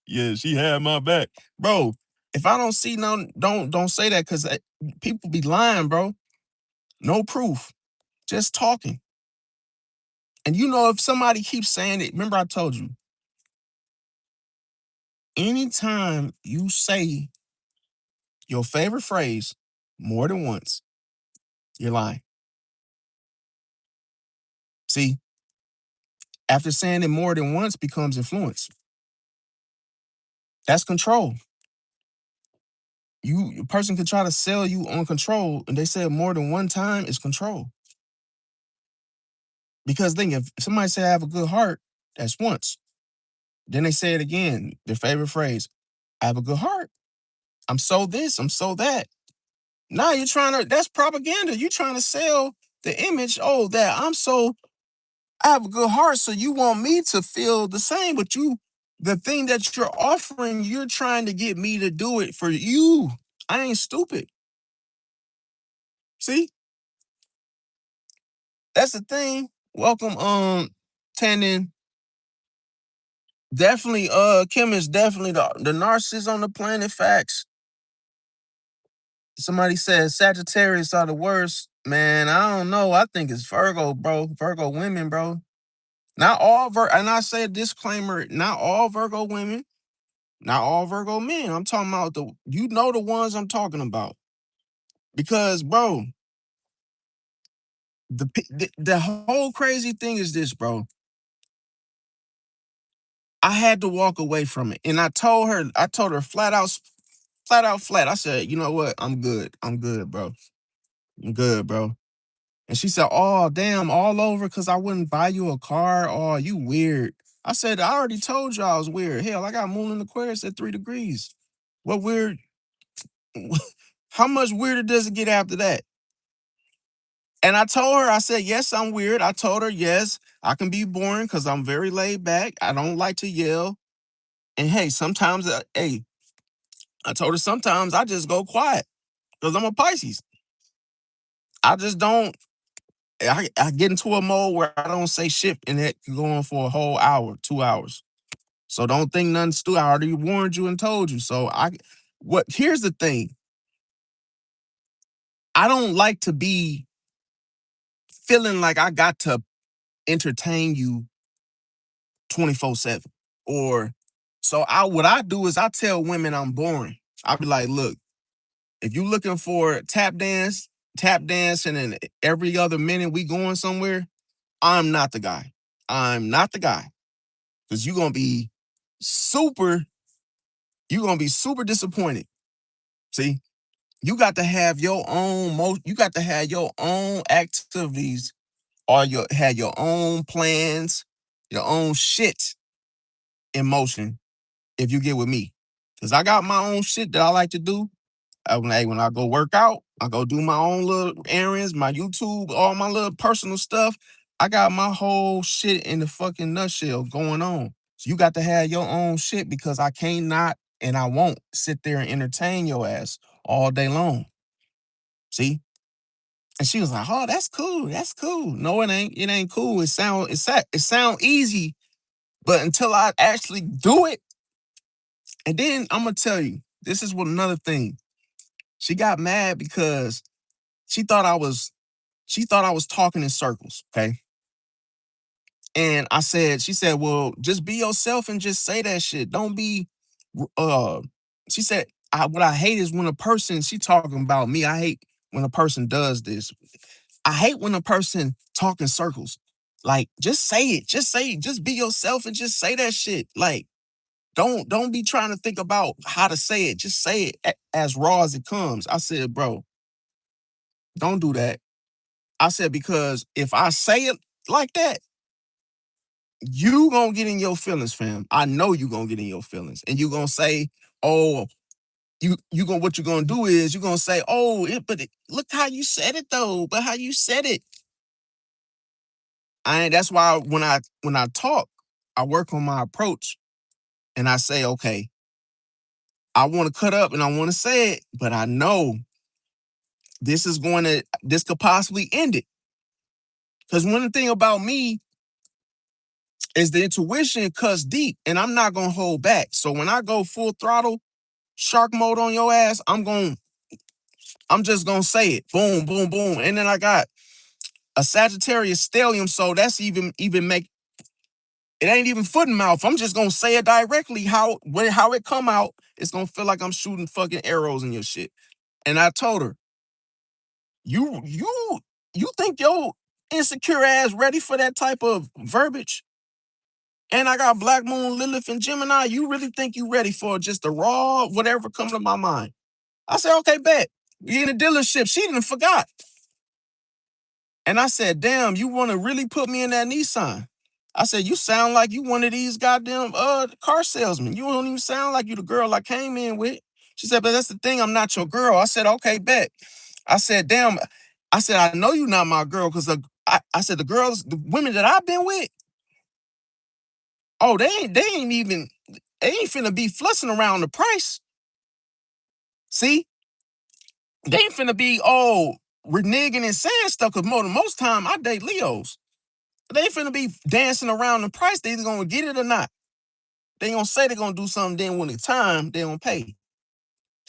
yeah, she had my back, bro." If I don't see no, don't say that because people be lying, bro. No proof, just talking. And you know, if somebody keeps saying it, remember I told you, anytime you say your favorite phrase more than once, you're lying. See, after saying it more than once becomes influence. That's control. A person can try to sell you on control, and they say it more than one time is control. Because think if somebody say I have a good heart, that's once. Then they say it again, their favorite phrase, I have a good heart. I'm so this, I'm so that. Now you're trying to, that's propaganda. You're trying to sell the image, oh, that I have a good heart, so you want me to feel the same, but the thing that you're offering, you're trying to get me to do it for you. I ain't stupid. See, that's the thing. Welcome, Tandon. Definitely, Kim is definitely the narcissist on the planet. Facts. Somebody says Sagittarius are the worst. Man, I don't know. I think it's Virgo, bro. Virgo women, bro. Not all and I say a disclaimer, not all Virgo women, not all Virgo men. I'm talking about the ones I'm talking about. Because, bro, the whole crazy thing is this, bro. I had to walk away from it. And I told her flat. I said, you know what? I'm good. I'm good, bro. I'm good, bro. And she said, oh, damn, all over because I wouldn't buy you a car. Oh, you weird. I said, I already told you I was weird. Hell, I got moon in Aquarius at 3 degrees. What weird? How much weirder does it get after that? And I told her, I said, yes, I'm weird. I told her, yes, I can be boring because I'm very laid back. I don't like to yell. And hey, sometimes, I told her sometimes I just go quiet because I'm a Pisces. I just don't, I get into a mode where I don't say shit and it can go on for a whole hour, 2 hours. So don't think nothing stupid. I already warned you and told you. Here's the thing. I don't like to be feeling like I got to entertain you 24/7. Or what I do is I tell women I'm boring. I'll be like, look, if you looking for tap dance, and then every other minute we going somewhere, I'm not the guy. I'm not the guy. Because super, you're gonna be super disappointed. See, you got to have your own you got to have your own activities or have your own plans, your own shit in motion if you get with me. Cause I got my own shit that I like to do. When I go work out, I go do my own little errands, my YouTube, all my little personal stuff. I got my whole shit in the fucking nutshell going on. So you got to have your own shit because I can't not and I won't sit there and entertain your ass all day long. See? And she was like, "Oh, that's cool. That's cool." No, it ain't. It ain't cool. It sound easy, but until I actually do it, and then I'm gonna tell you, this is what another thing. She got mad because she thought I was she thought I was talking in circles. Okay. And she said, well, just be yourself and just say that shit. Don't be uh she said, what I hate is when she talking about me. I hate when a person does this. I hate when a person talk in circles. Like, just say it. Just say it. Just be yourself and just say that shit. Like, don't be trying to think about how to say it. Just say it as raw as it comes. I said, bro, don't do that. I said, because if I say it like that, you gonna get in your feelings, fam. I know you gonna get in your feelings. And you gonna say, oh, what you gonna do is you gonna say, oh, look how you said it though, but how you said it. That's why when I talk, I work on my approach and I say, okay, I want to cut up and I want to say it, but I know this could possibly end it. Because one thing about me is the intuition cuts deep and I'm not gonna hold back. So when I go full throttle, shark mode on your ass, I'm just gonna say it. Boom, boom, boom. And then I got a Sagittarius stellium, so that's even make it ain't even foot and mouth. I'm just gonna say it directly. How it come out, it's gonna feel like I'm shooting fucking arrows in your shit. And I told her, you think your insecure ass ready for that type of verbiage? And I got Black Moon, Lilith, and Gemini. You really think you ready for just the raw, whatever comes to my mind? I said, okay, bet. We in a dealership. She didn't forgot. And I said, damn, you want to really put me in that Nissan? I said, you sound like you one of these goddamn car salesmen. You don't even sound like you the girl I came in with. She said, but that's the thing, I'm not your girl. I said, okay, bet. I said, damn. I said, I know you're not my girl because I said the women that I've been with, oh, they ain't finna be fussing around the price. See, they ain't finna be reneging and saying stuff because most time I date Leos. They ain't finna be dancing around the price. They either gonna get it or not. They gonna say they're gonna do something, then when it's time, they don't pay.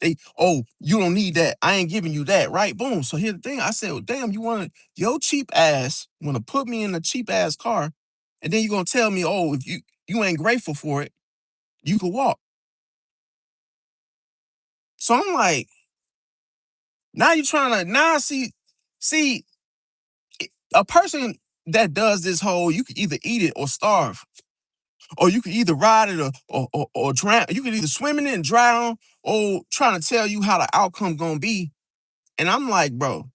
You don't need that. I ain't giving you that, right? Boom. So here's the thing. I said, well, damn, your cheap ass wanna put me in a cheap ass car, and then you gonna tell me, if you ain't grateful for it, you could walk. So I'm like, now you trying to now see a person that does this whole, you could either eat it or starve. Or you could either ride it or drown. You could either swim in it and drown or trying to tell you how the outcome gonna be. And I'm like, bro,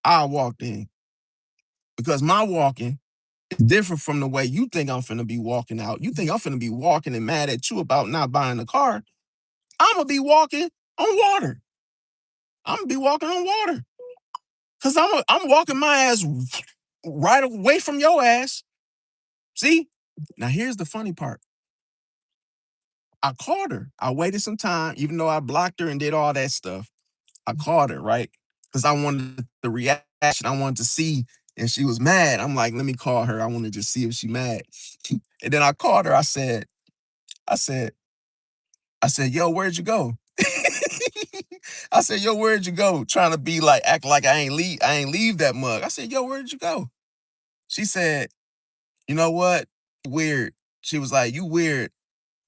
I walked in because my walking is different from the way you think I'm finna be walking out. You think I'm finna be walking and mad at you about not buying a car. I'm gonna be walking on water. I'm gonna be walking on water because I'm walking my ass right away from your ass. See? Now here's the funny part. I called her. I waited some time, even though I blocked her and did all that stuff. I called her, right? Because I wanted the reaction. I wanted to see. And she was mad. I'm like, let me call her. I want to just see if she mad. And then I called her. I said, I said, yo, where'd you go? I said, yo, where'd you go? Trying to be like, act like I ain't leave that mug. I said, yo, where'd you go? She said, you know what? Weird. She was like, you weird.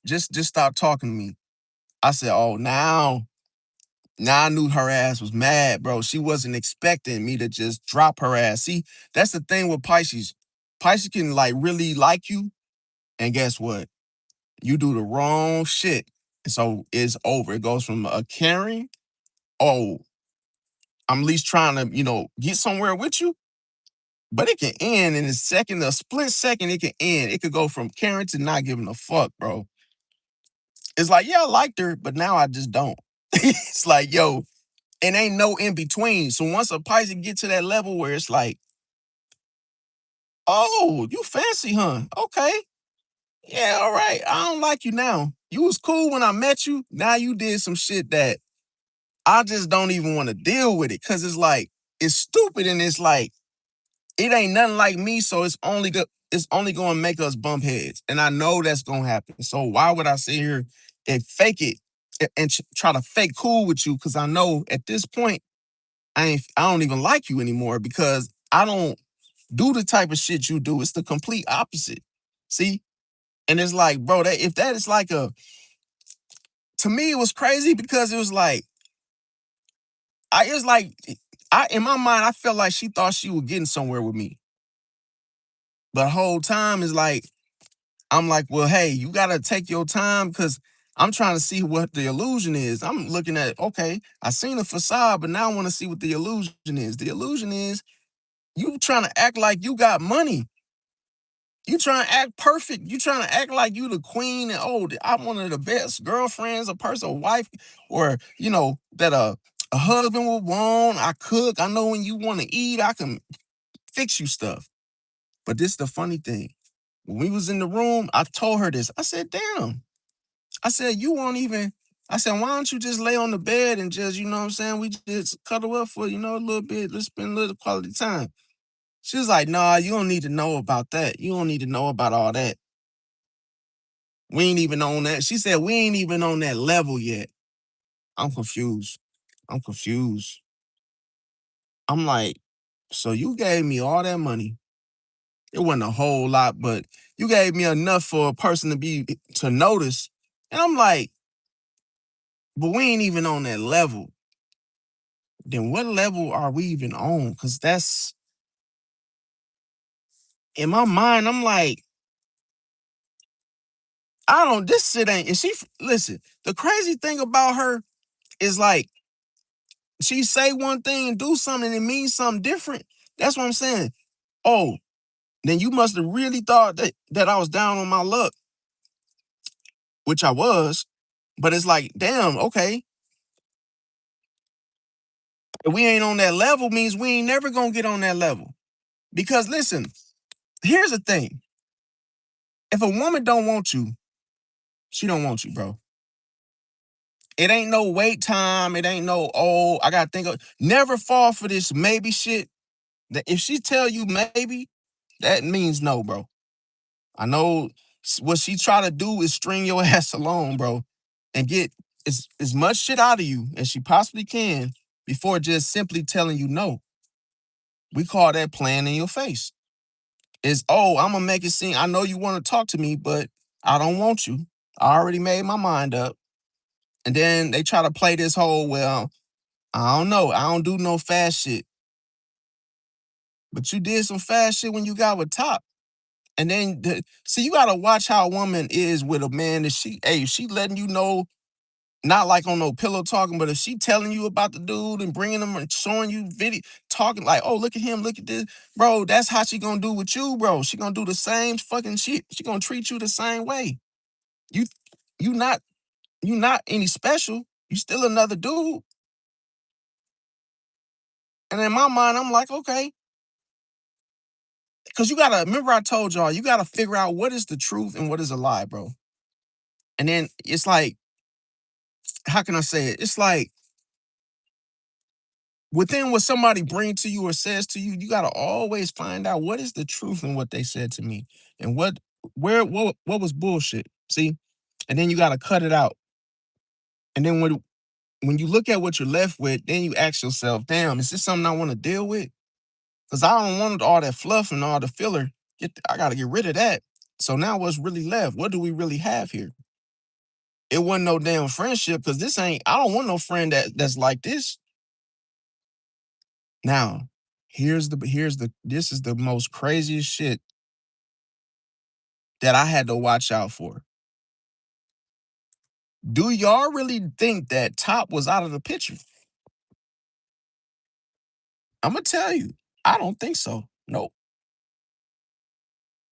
Just stop talking to me. I said, oh, now I knew her ass was mad, bro. She wasn't expecting me to just drop her ass. See, that's the thing with Pisces. Pisces can like really like you, and guess what? You do the wrong shit. And so it's over. It goes from a caring, oh, I'm at least trying to, get somewhere with you. But it can end in a split second, it can end. It could go from caring to not giving a fuck, bro. It's like, yeah, I liked her, but now I just don't. It's like, yo, and ain't no in between. So once a Pisces get to that level where it's like, oh, you fancy, huh? Okay. Yeah, all right. I don't like you now. You was cool when I met you. Now you did some shit that I just don't even want to deal with it. Cause it's like, it's stupid and it's like, it ain't nothing like me. So it's only gonna make us bump heads. And I know that's gonna happen. So why would I sit here and fake it and try to fake cool with you? Cause I know at this point, I don't even like you anymore because I don't do the type of shit you do. It's the complete opposite. See? And it's like, bro, if that is like to me, it was crazy because it was like, it was like, in my mind, I felt like she thought she was getting somewhere with me. But the whole time is like, I'm like, well, hey, you gotta take your time because I'm trying to see what the illusion is. I'm looking at, okay, I seen the facade, but now I want to see what the illusion is. The illusion is you trying to act like you got money. You trying to act perfect. You trying to act like you the queen and I'm one of the best girlfriends, a person, a wife, or that a husband would want. I cook. I know when you want to eat, I can fix you stuff. But this is the funny thing. When we was in the room, I told her this. I said, damn. I said, you won't even. I said, why don't you just lay on the bed and just, you know what I'm saying? We just cuddle up for, a little bit. Let's spend a little quality time. She was like, nah, you don't need to know about that. You don't need to know about all that. We ain't even on that. She said, we ain't even on that level yet. I'm confused. I'm confused. I'm like, So you gave me all that money. It wasn't a whole lot, but you gave me enough for a person to notice. And I'm like, but we ain't even on that level. Then what level are we even on? Cause that's in my mind, I'm like, I don't, this shit ain't, is she, listen, the crazy thing about her is like, she say one thing and do something and it means something different. That's what I'm saying. Oh, then you must have really thought that I was down on my luck, which I was. But it's like, damn, okay. If we ain't on that level means we ain't never gonna get on that level. Because listen, here's the thing. If a woman don't want you, she don't want you, bro. It ain't no wait time. It ain't no, oh, I gotta think of, never fall for this maybe shit. That if she tell you maybe, that means no, bro. I know what she try to do is string your ass along, bro, and get as much shit out of you as she possibly can before just simply telling you no. We call that playing in your face. Is, oh, I'm gonna make it seem I know you want to talk to me, but I don't want you. I already made my mind up. And then they try to play this whole, well, I don't know. I don't do no fast shit. But you did some fast shit when you got with Top. And then see, you gotta watch how a woman is with a man that she letting you know, not like on no pillow talking, but if she telling you about the dude and bringing him and showing you video, talking like, oh, look at him, look at this, bro, that's how she gonna do with you, bro. She gonna do the same fucking shit. She gonna treat you the same way. You you not you not any special. You still another dude. And in my mind, I'm like, okay, because you gotta remember I told y'all, you gotta figure out what is the truth and what is a lie, bro. And then it's like, how can I say it? It's like within what somebody brings to you or says to you, you gotta always find out what is the truth in what they said to me and what was bullshit. See, and then you gotta cut it out. And then when you look at what you're left with, then you ask yourself, damn, is this something I want to deal with? Because I don't want all that fluff and all the filler. I gotta get rid of that. So now what's really left? What do we really have here? It wasn't no damn friendship because this ain't. I don't want no friend that's like this. Now, this is the most craziest shit that I had to watch out for. Do y'all really think that Top was out of the picture? I'm gonna tell you, I don't think so. Nope.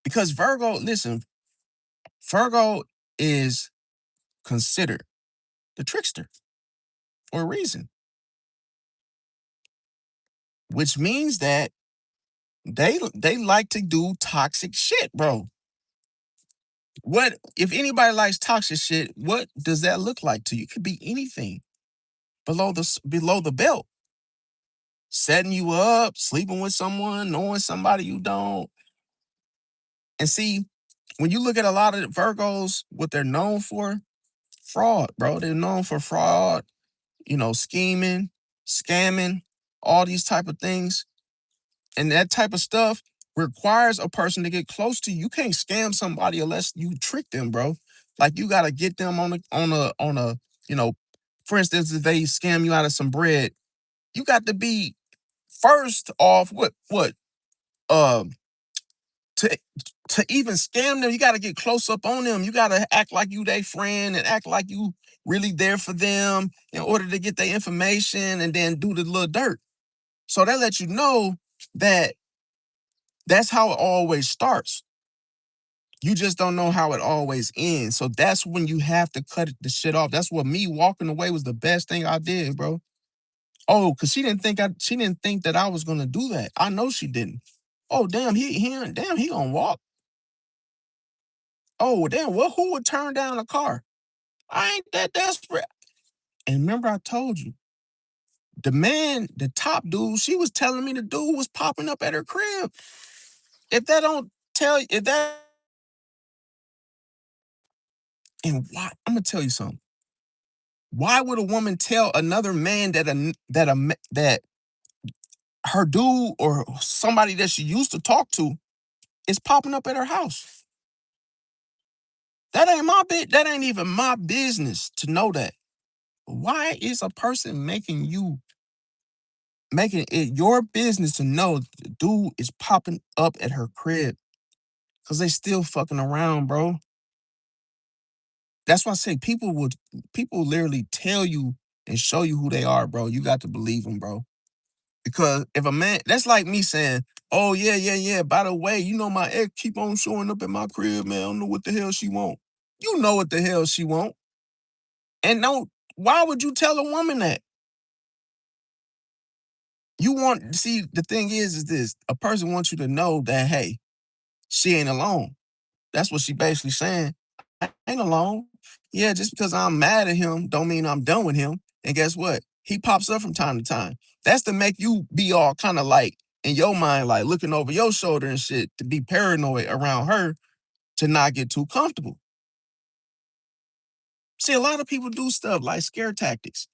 Because Virgo, listen, Virgo is considered the trickster for a reason, which means that they like to do toxic shit, bro. What if anybody likes toxic shit? What does that look like to you? It could be anything below the belt, setting you up, sleeping with someone, knowing somebody you don't. And see, when you look at a lot of Virgos, what they're known for, fraud, bro. They're known for fraud, scheming, scamming, all these type of things. And that type of stuff requires a person to get close to you. You can't scam somebody unless you trick them, bro. Like you gotta get them on a, you know, for instance, if they scam you out of some bread, you got to be first off what um to to even scam them, you gotta get close up on them. You gotta act like you their friend and act like you really there for them in order to get their information and then do the little dirt. So that lets you know that that's how it always starts. You just don't know how it always ends. So that's when you have to cut the shit off. That's what me walking away was the best thing I did, bro. Oh, cause she didn't think that I was gonna do that. I know she didn't. Oh damn, he gonna walk. Oh damn, who would turn down a car? I ain't that desperate. And remember I told you, the man, the top dude, she was telling me the dude was popping up at her crib. If that don't tell you, if that and why I'm gonna tell you something. Why would a woman tell another man that her dude or somebody that she used to talk to is popping up at her house. That ain't even my business to know that. Why is a person making it your business to know the dude is popping up at her crib? Cause they still fucking around, bro. That's why I say people literally tell you and show you who they are, bro. You got to believe them, bro. Because if a man, that's like me saying, "Oh yeah, yeah, yeah. By the way, you know my ex keep on showing up at my crib, man. I don't know what the hell she want." You know what the hell she want, and no, why would you tell a woman that? You want see the thing is this: a person wants you to know that hey, she ain't alone. That's what she basically saying. I ain't alone. Yeah, just because I'm mad at him don't mean I'm done with him. And guess what? He pops up from time to time. That's to make you be all kind of like in your mind, like looking over your shoulder and shit, to be paranoid around her to not get too comfortable. See, a lot of people do stuff like scare tactics.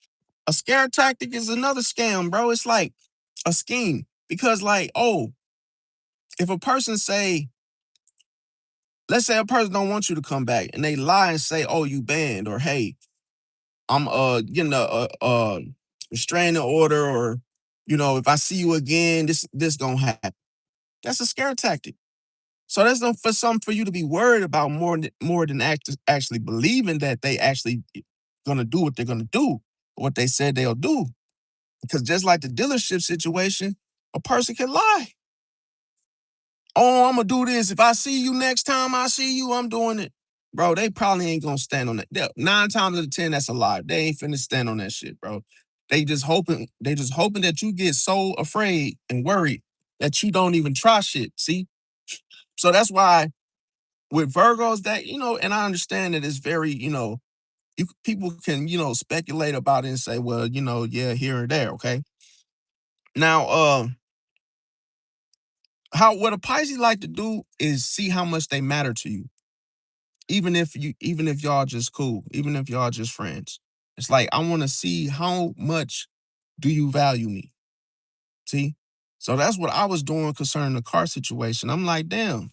A scare tactic is another scam, bro. It's like a scheme. Because like, oh, if a person say, let's say a person don't want you to come back and they lie and say, oh, you banned, or hey, I'm getting a restraining order, or if I see you again, this gonna happen. That's a scare tactic. So that's no for something for you to be worried about more than actually believing that they actually gonna do what they're gonna do, what they said they'll do. Because just like the dealership situation, a person can lie. Oh, I'm gonna do this. If I see you next time I see you, I'm doing it. Bro, they probably ain't gonna stand on that. 9 times out of 10, that's a lie. They ain't finna stand on that shit, bro. They just hoping that you get so afraid and worried that you don't even try shit. See? So that's why with Virgos and I understand that it's very, people can, speculate about it and say, well, yeah, here or there, okay? Now, what a Pisces like to do is see how much they matter to you. Even if y'all just cool, even if y'all just friends. It's like I want to see how much do you value me. See? So that's what I was doing concerning the car situation. I'm like, damn,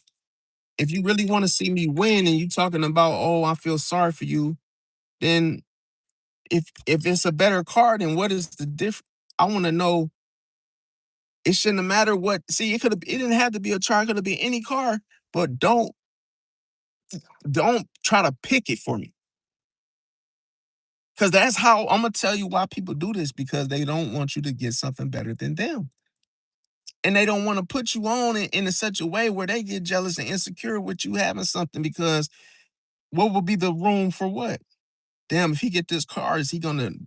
if you really want to see me win and you talking about, oh, I feel sorry for you, then if it's a better car, then what is the difference? I want to know. It shouldn't have mattered what. See, it didn't have to be a car. It could have been any car, but don't try to pick it for me. Because that's how I'm gonna tell you why people do this, because they don't want you to get something better than them. And they don't want to put you on in such a way where they get jealous and insecure with you having something, because what would be the room for what? Damn, if he get this car, is he gonna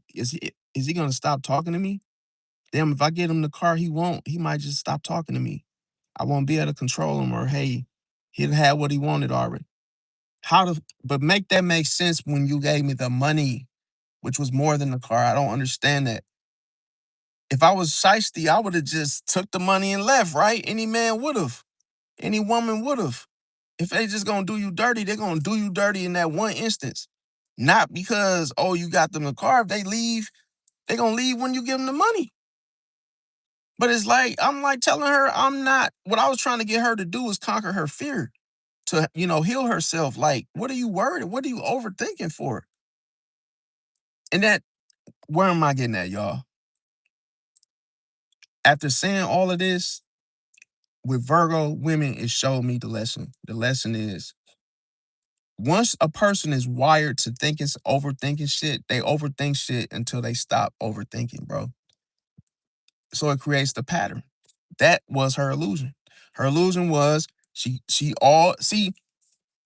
stop talking to me? Damn, if I get him the car he might just stop talking to me. I won't be able to control him, or hey, he'll have what he wanted already. But make that make sense when you gave me the money, which was more than the car. I don't understand that. If I was shiesty, I would have just took the money and left, right? Any man would have. Any woman would have. If they just gonna do you dirty, they're gonna do you dirty in that one instance. Not because, oh, you got them a car. If they leave, they gonna leave when you give them the money. But it's like, I'm like telling her I'm not, what I was trying to get her to do is conquer her fear, to, heal herself. Like, what are you worried? What are you overthinking for? And where am I getting at, y'all? After saying all of this, with Virgo women, it showed me the lesson. The lesson is, once a person is wired to thinking, overthinking shit, they overthink shit until they stop overthinking, bro. So it creates the pattern. That was her illusion. Her illusion was she all see.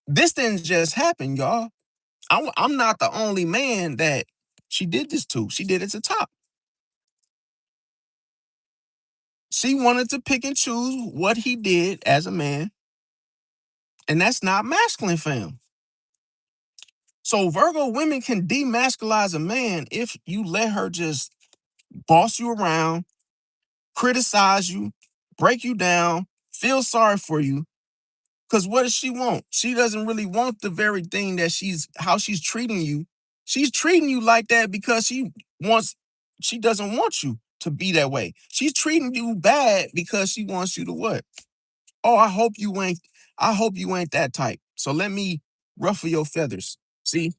This didn't just happen, y'all. I'm not the only man that she did this to. She did it to Top. She wanted to pick and choose what he did as a man, and that's not masculine, fam. So Virgo women can demasculize a man if you let her just boss you around, criticize you, break you down, feel sorry for you. Because what does she want? She doesn't really want the very thing that how she's treating you. She's treating you like that because she doesn't want you. to be that way. She's treating you bad because she wants you to what? Oh, I hope you ain't that type. So let me ruffle your feathers. See,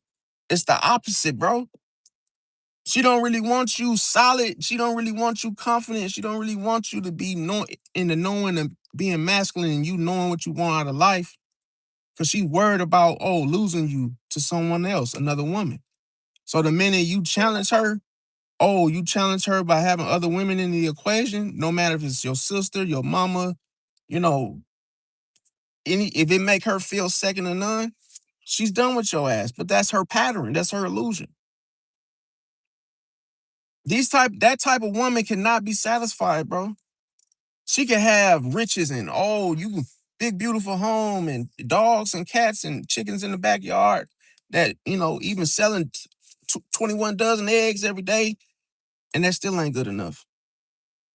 it's the opposite, bro. She don't really want you solid. She don't really want you confident. She don't really want you to be in the knowing and being masculine and you knowing what you want out of life. Cause she worried about losing you to someone else, another woman. So the minute you challenge her, you challenge her by having other women in the equation, no matter if it's your sister, your mama, you know, if it make her feel second to none, she's done with your ass. But that's her pattern. That's her illusion. That type of woman cannot be satisfied, bro. She can have riches and you big beautiful home and dogs and cats and chickens in the backyard that even selling 21 dozen eggs every day, and that still ain't good enough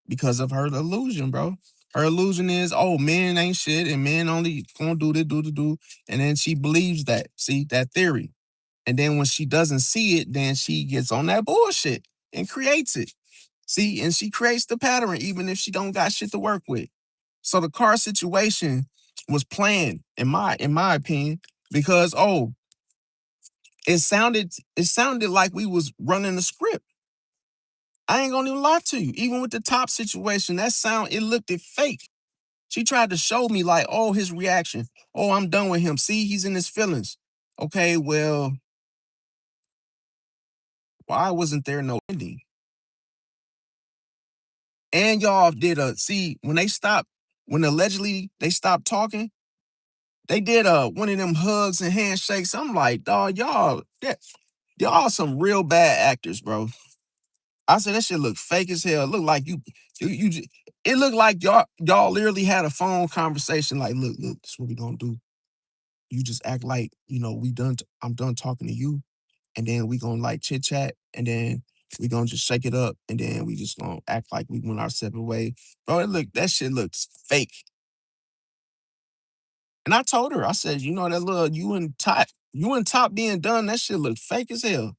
because of her illusion, bro. Her illusion is, men ain't shit and men only gonna do this, do, and then she believes that. See that theory, and then when she doesn't see it, then she gets on that bullshit and creates it. See, and she creates the pattern even if she don't got shit to work with. So the car situation was planned, in my opinion, because it sounded like we was running a script. I ain't gonna even lie to you. Even with the top situation, it looked fake. She tried to show me like, his reaction. Oh, I'm done with him. See, he's in his feelings. Okay, well, why wasn't there no ending? And y'all did when allegedly they stopped talking, they did one of them hugs and handshakes. I'm like, dog, y'all some real bad actors, bro. I said that shit look fake as hell. It looked like it looked like y'all literally had a phone conversation. Like, look, this is what we gonna do. You just act like I'm done talking to you, and then we gonna like chit chat, and then we gonna just shake it up, and then we just gonna act like we went our separate way. Bro, that shit looks fake. And I told her, I said, that little you and top being done, that shit look fake as hell.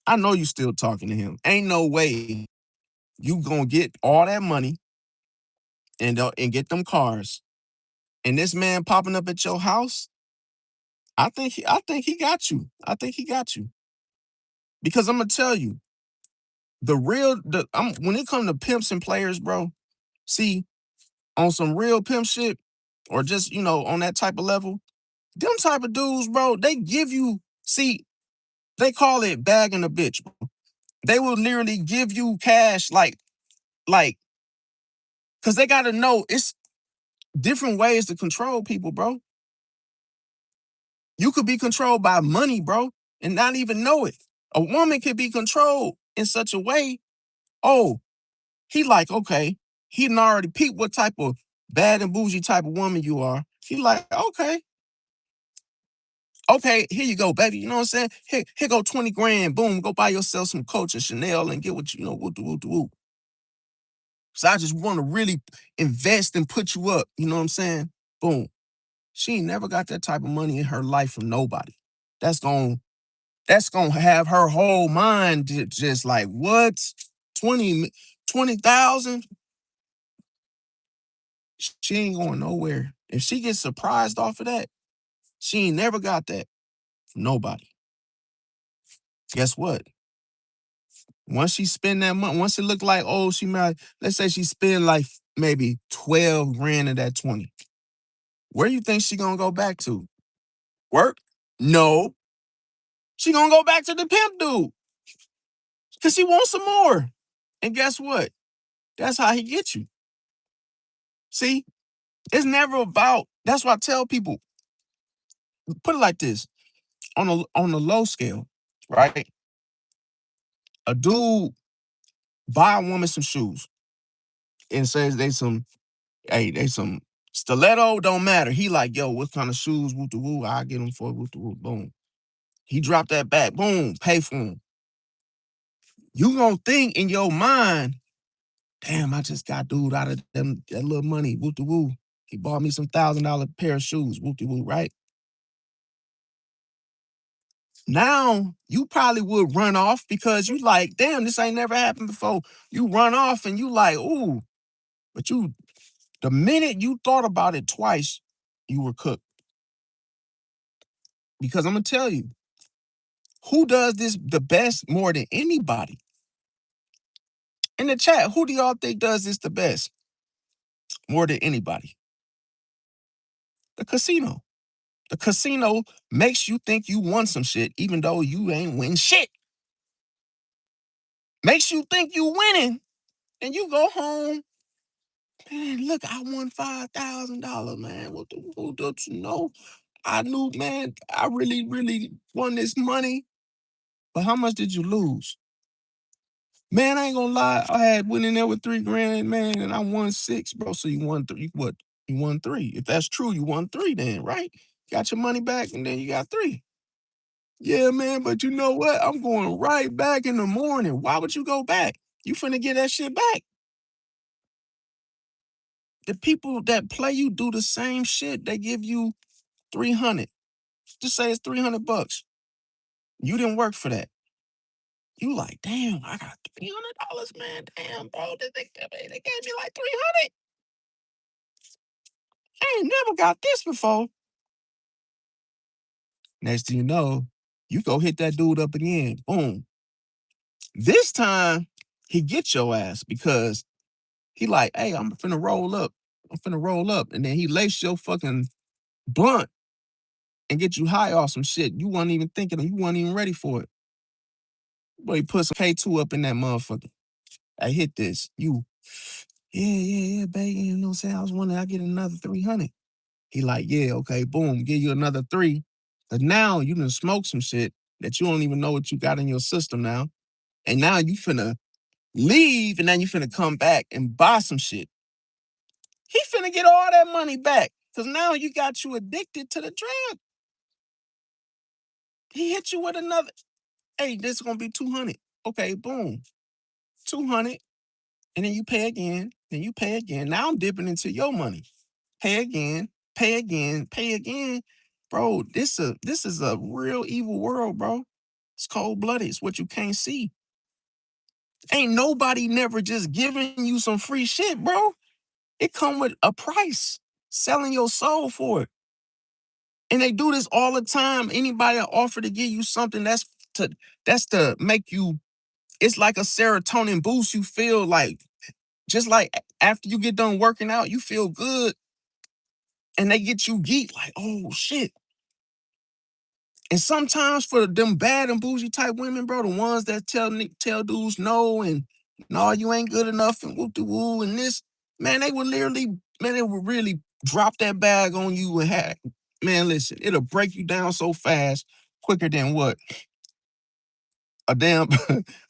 I know you still talking to him. Ain't no way you gonna get all that money and get them cars. And this man popping up at your house, I think he got you. I think he got you. Because I'm gonna tell you, when it comes to pimps and players, bro, see, on some real pimp shit, or just, on that type of level, them type of dudes, bro, they give you, see, they call it bagging a bitch, bro. They will literally give you cash like, cause they gotta know it's different ways to control people, bro. You could be controlled by money, bro, and not even know it. A woman could be controlled in such a way, oh, he like, okay, he done already peeped what type of bad and bougie type of woman you are. He like, okay, here you go, baby. You know what I'm saying? Here go 20 grand. Boom, go buy yourself some Coach and Chanel and get what you know, whoop the whoop the whoop. So I just want to really invest and put you up. You know what I'm saying? Boom. She ain't never got that type of money in her life from nobody. That's going that's gonna have her whole mind just like, what? 20,000? She ain't going nowhere. If she gets surprised off of that, she ain't never got that from nobody. Guess what? Once she spend that money, once it look like, she might, let's say she spend like maybe 12 grand of that 20. Where you think she gonna go back to? Work? No. She gonna go back to the pimp dude. Cause she wants some more. And guess what? That's how he gets you. See? It's never about, that's why I tell people, put it like this. On a low scale, right? A dude buy a woman some shoes and says they some stiletto, don't matter. He like, yo, what kind of shoes? Woo to woo, I get them for woo to woo, boom. He dropped that back, boom, pay for him. You gonna think in your mind, damn, I just got dude out of that little money, woo to woo. He bought me some $1,000 pair of shoes, woo to woo, right? Now you probably would run off because you like, damn, this ain't never happened before. You run off and you like, ooh, but you, the minute you thought about it twice, you were cooked. Because I'm gonna tell you, who does this the best more than anybody? In the chat, who do y'all think does this the best more than anybody? The casino. The casino makes you think you won some shit, even though you ain't win shit. Makes you think you winning, and you go home. Man, look, I won $5,000, man. What the who don't you know? I knew, man, I really, really won this money. But how much did you lose? Man, I ain't gonna lie. I had went in there with 3 grand, man, and I won six, bro. So you won three. What? You won three. If that's true, you won three then, right? Got your money back, and then you got three. Yeah, man, but you know what? I'm going right back in the morning. Why would you go back? You finna get that shit back. The people that play you do the same shit. They give you 300. Just say it's $300. You didn't work for that. You like, damn, I got $300, man. Damn, bro. They gave me like 300. I ain't never got this before. Next thing you know, you go hit that dude up again. Boom. This time, he gets your ass because he like, hey, I'm finna roll up. I'm finna roll up. And then he lace your fucking blunt and get you high off some shit. You wasn't even thinking, you wasn't even ready for it. But he put some K2 up in that motherfucker. I hit this. You, yeah, baby. You know what I'm saying? I was wondering, I get another 300. He like, yeah, okay, boom, give you another three. But now you done smoke some shit that you don't even know what you got in your system now. And now you finna leave and then you finna come back and buy some shit. He finna get all that money back. Cause now you got you addicted to the drug. He hit you with another, hey, this is gonna be 200. Okay, boom. 200. And then you pay again. Then you pay again. Now I'm dipping into your money. Pay again, pay again, pay again. Bro, this is a real evil world, bro. It's cold blooded. It's what you can't see. Ain't nobody never just giving you some free shit, bro. It come with a price. Selling your soul for it. And they do this all the time. Anybody that offer to give you something that's to make you, it's like a serotonin boost. You feel like just like after you get done working out, you feel good. And they get you geek, like, oh shit. And sometimes for them bad and bougie type women, bro, the ones that tell dudes no and no, you ain't good enough and whoop de woo and this, man, they would literally, man, they would really drop that bag on you and have, man, listen, it'll break you down so fast, quicker than what? A damn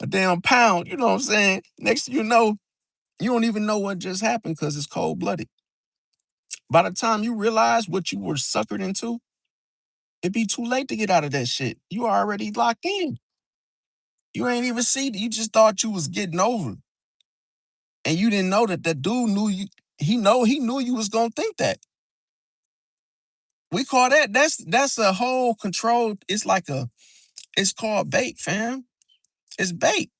a damn pound, you know what I'm saying? Next thing you know, you don't even know what just happened because it's cold blooded. By the time you realize what you were suckered into, it'd be too late to get out of that shit. You already locked in. You ain't even see it. You just thought you was getting over. And you didn't know that that dude knew you. He knew you was gonna think that. We call that's a whole control. It's like it's called bait, fam. It's bait.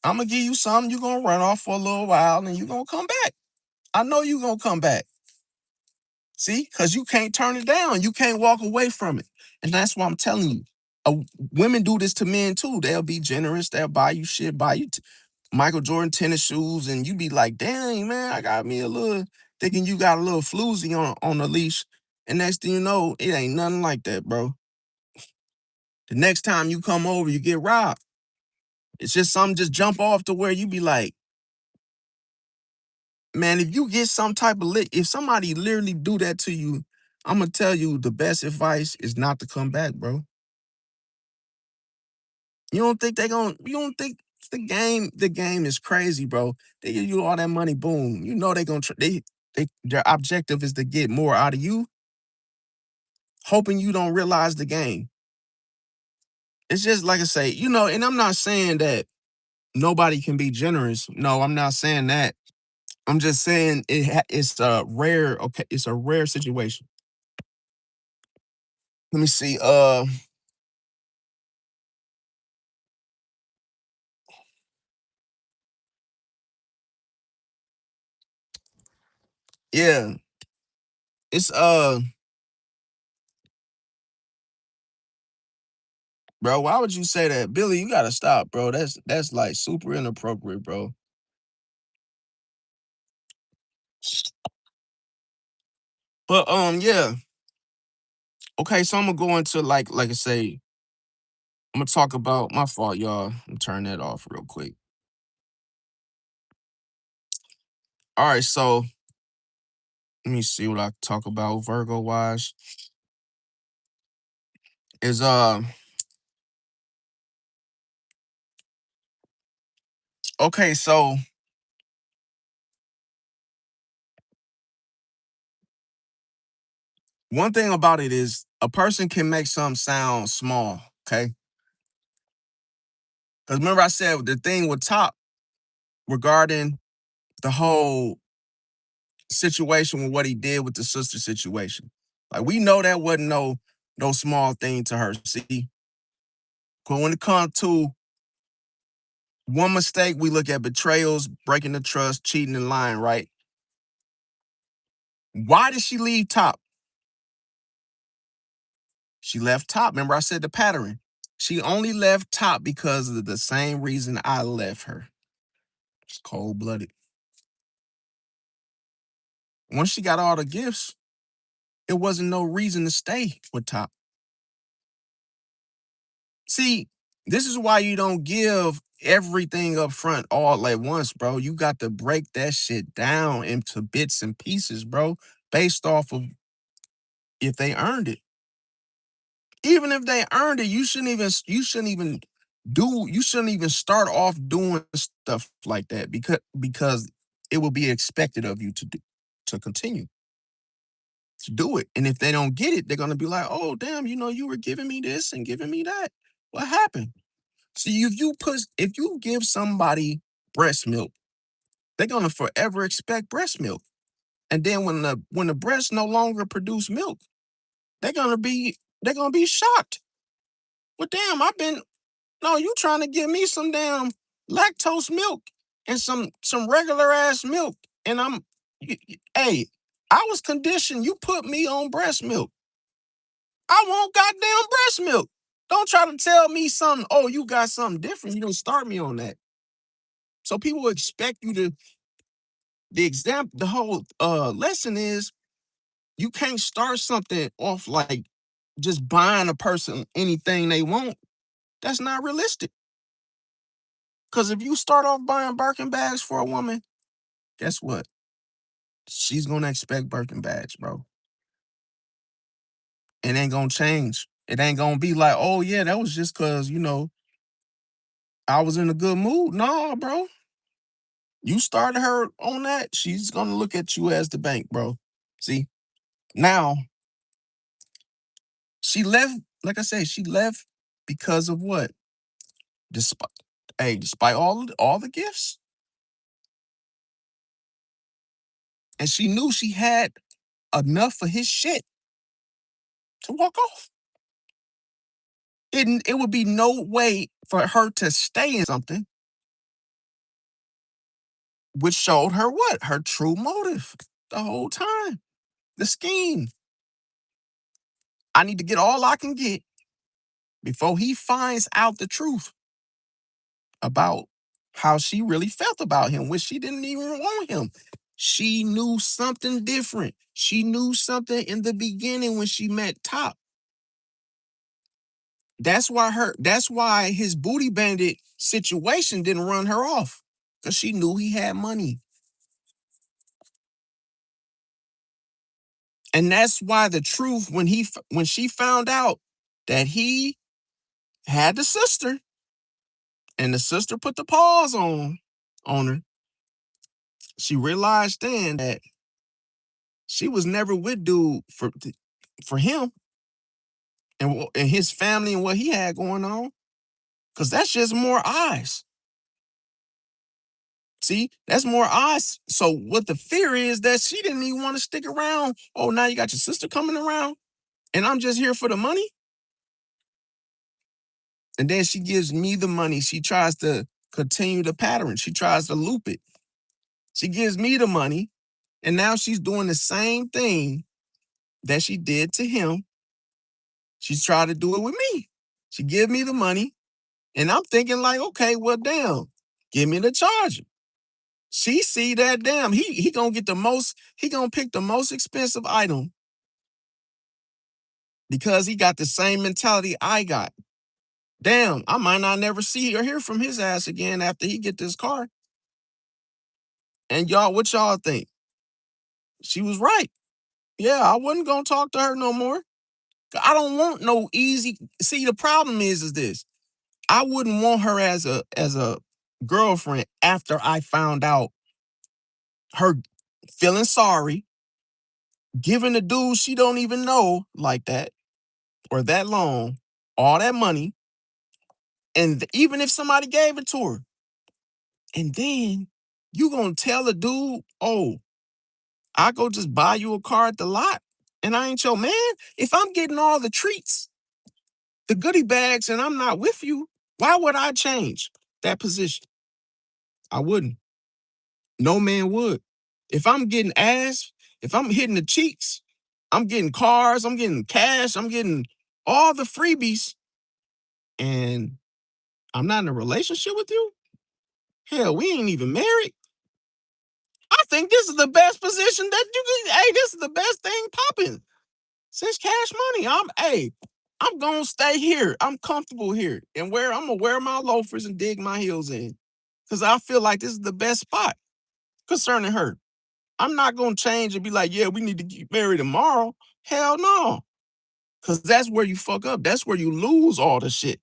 I'm gonna give you something, you're gonna run off for a little while and you're gonna come back. I know you're gonna come back. See, because you can't turn it down. You can't walk away from it. And that's why I'm telling you. Uh, Women do this to men too. They'll be generous. They'll buy you shit, buy you Michael Jordan tennis shoes, and you be like, dang, man, I got me a little, thinking you got a little floozy on the leash. And next thing you know, it ain't nothing like that, bro. The next time you come over, you get robbed. It's just something just jump off to where you be like, man, if you get some type of if somebody literally do that to you, I'm gonna tell you the best advice is not to come back, bro. You don't think you don't think the game is crazy, bro. They give you all that money, boom. You know they gonna their objective is to get more out of you, hoping you don't realize the game. It's just like I say, and I'm not saying that nobody can be generous. No, I'm not saying that. I'm just saying it's a rare, okay, it's a rare situation. Let me see. Yeah. It's bro, why would you say that? Billy, you gotta stop, bro. That's like super inappropriate, bro. But yeah. Okay, so I'm gonna go into like I say, I'm gonna talk about my fault, y'all. I'm turn that off real quick. All right, so let me see what I can talk about Virgo wise. Is okay, so one thing about it is a person can make something sound small, okay? Because remember I said the thing with top regarding the whole situation with what he did with the sister situation. Like we know that wasn't no small thing to her. See, 'cause when it comes to one mistake, we look at betrayals, breaking the trust, cheating, and lying, right? Why did she leave top? She left top. Remember, I said the pattern. She only left top because of the same reason I left her. It's cold blooded. Once she got all the gifts, it wasn't no reason to stay with top. See, this is why you don't give everything up front all at once, bro. You got to break that shit down into bits and pieces, bro, based off of if they earned it. Even if they earned it, you shouldn't even start off doing stuff like that because it will be expected of you to continue to do it. And if they don't get it, they're gonna be like, oh damn, you were giving me this and giving me that. What happened? See, if you give somebody breast milk, they're gonna forever expect breast milk. And then when the breast no longer produce milk, they're gonna be shocked. Well, damn, no, you trying to give me some damn lactose milk and some regular ass milk. And hey, I was conditioned. You put me on breast milk. I want goddamn breast milk. Don't try to tell me something. Oh, you got something different. You don't start me on that. So people expect you to. The whole lesson is you can't start something off like just buying a person anything they want. That's not realistic. Because if you start off buying Birkin bags for a woman, guess what? She's gonna expect Birkin bags, bro. It ain't gonna change. It ain't gonna be like, oh yeah, that was just cause, I was in a good mood. No, bro. You started her on that, she's gonna look at you as the bank, bro. See? Now, she left, like I said, she left because of what? Despite despite all the gifts. And she knew she had enough for his shit to walk off. It would be no way for her to stay in something which showed her what? Her true motive the whole time. The scheme. I need to get all I can get before he finds out the truth about how she really felt about him, which she didn't even want him. She knew something different. She knew something in the beginning when she met Top. That's why his booty bandit situation didn't run her off. Because she knew he had money. And that's why the truth, when she found out that he had the sister, and the sister put the pause on her, she realized then that she was never with dude for him and his family and what he had going on. Cause that's just more eyes. See, that's more eyes. So what the fear is that she didn't even want to stick around. Oh, now you got your sister coming around, and I'm just here for the money. And then she gives me the money. She tries to continue the pattern. She tries to loop it. She gives me the money. And now she's doing the same thing that she did to him. She's trying to do it with me. She give me the money, and I'm thinking like, okay, well, damn, give me the charger. She see that, damn, he gonna get the most, he gonna pick the most expensive item because he got the same mentality I got. Damn, I might not never see or hear from his ass again after he get this car. And y'all, what y'all think? She was right. Yeah, I wasn't gonna talk to her no more. I don't want no easy. See, the problem is this. I wouldn't want her as a girlfriend after I found out her feeling sorry, giving the dude she don't even know like that or that long all that money, and even if somebody gave it to her, and then you gonna tell a dude, oh, I go just buy you a car at the lot, and I ain't your man. If I'm getting all the treats, the goodie bags, and I'm not with you, why would I change that position? I wouldn't. No man would. If I'm getting ass, if I'm hitting the cheeks, I'm getting cars, I'm getting cash, I'm getting all the freebies, and I'm not in a relationship with you. Hell, we ain't even married. I think this is the best position that you can. Hey, this is the best thing popping since Cash Money. I'm gonna stay here. I'm comfortable here, and I'm gonna wear my loafers and dig my heels in, cause I feel like this is the best spot concerning her. I'm not gonna change and be like, yeah, we need to get married tomorrow. Hell no. Cause that's where you fuck up. That's where you lose all the shit.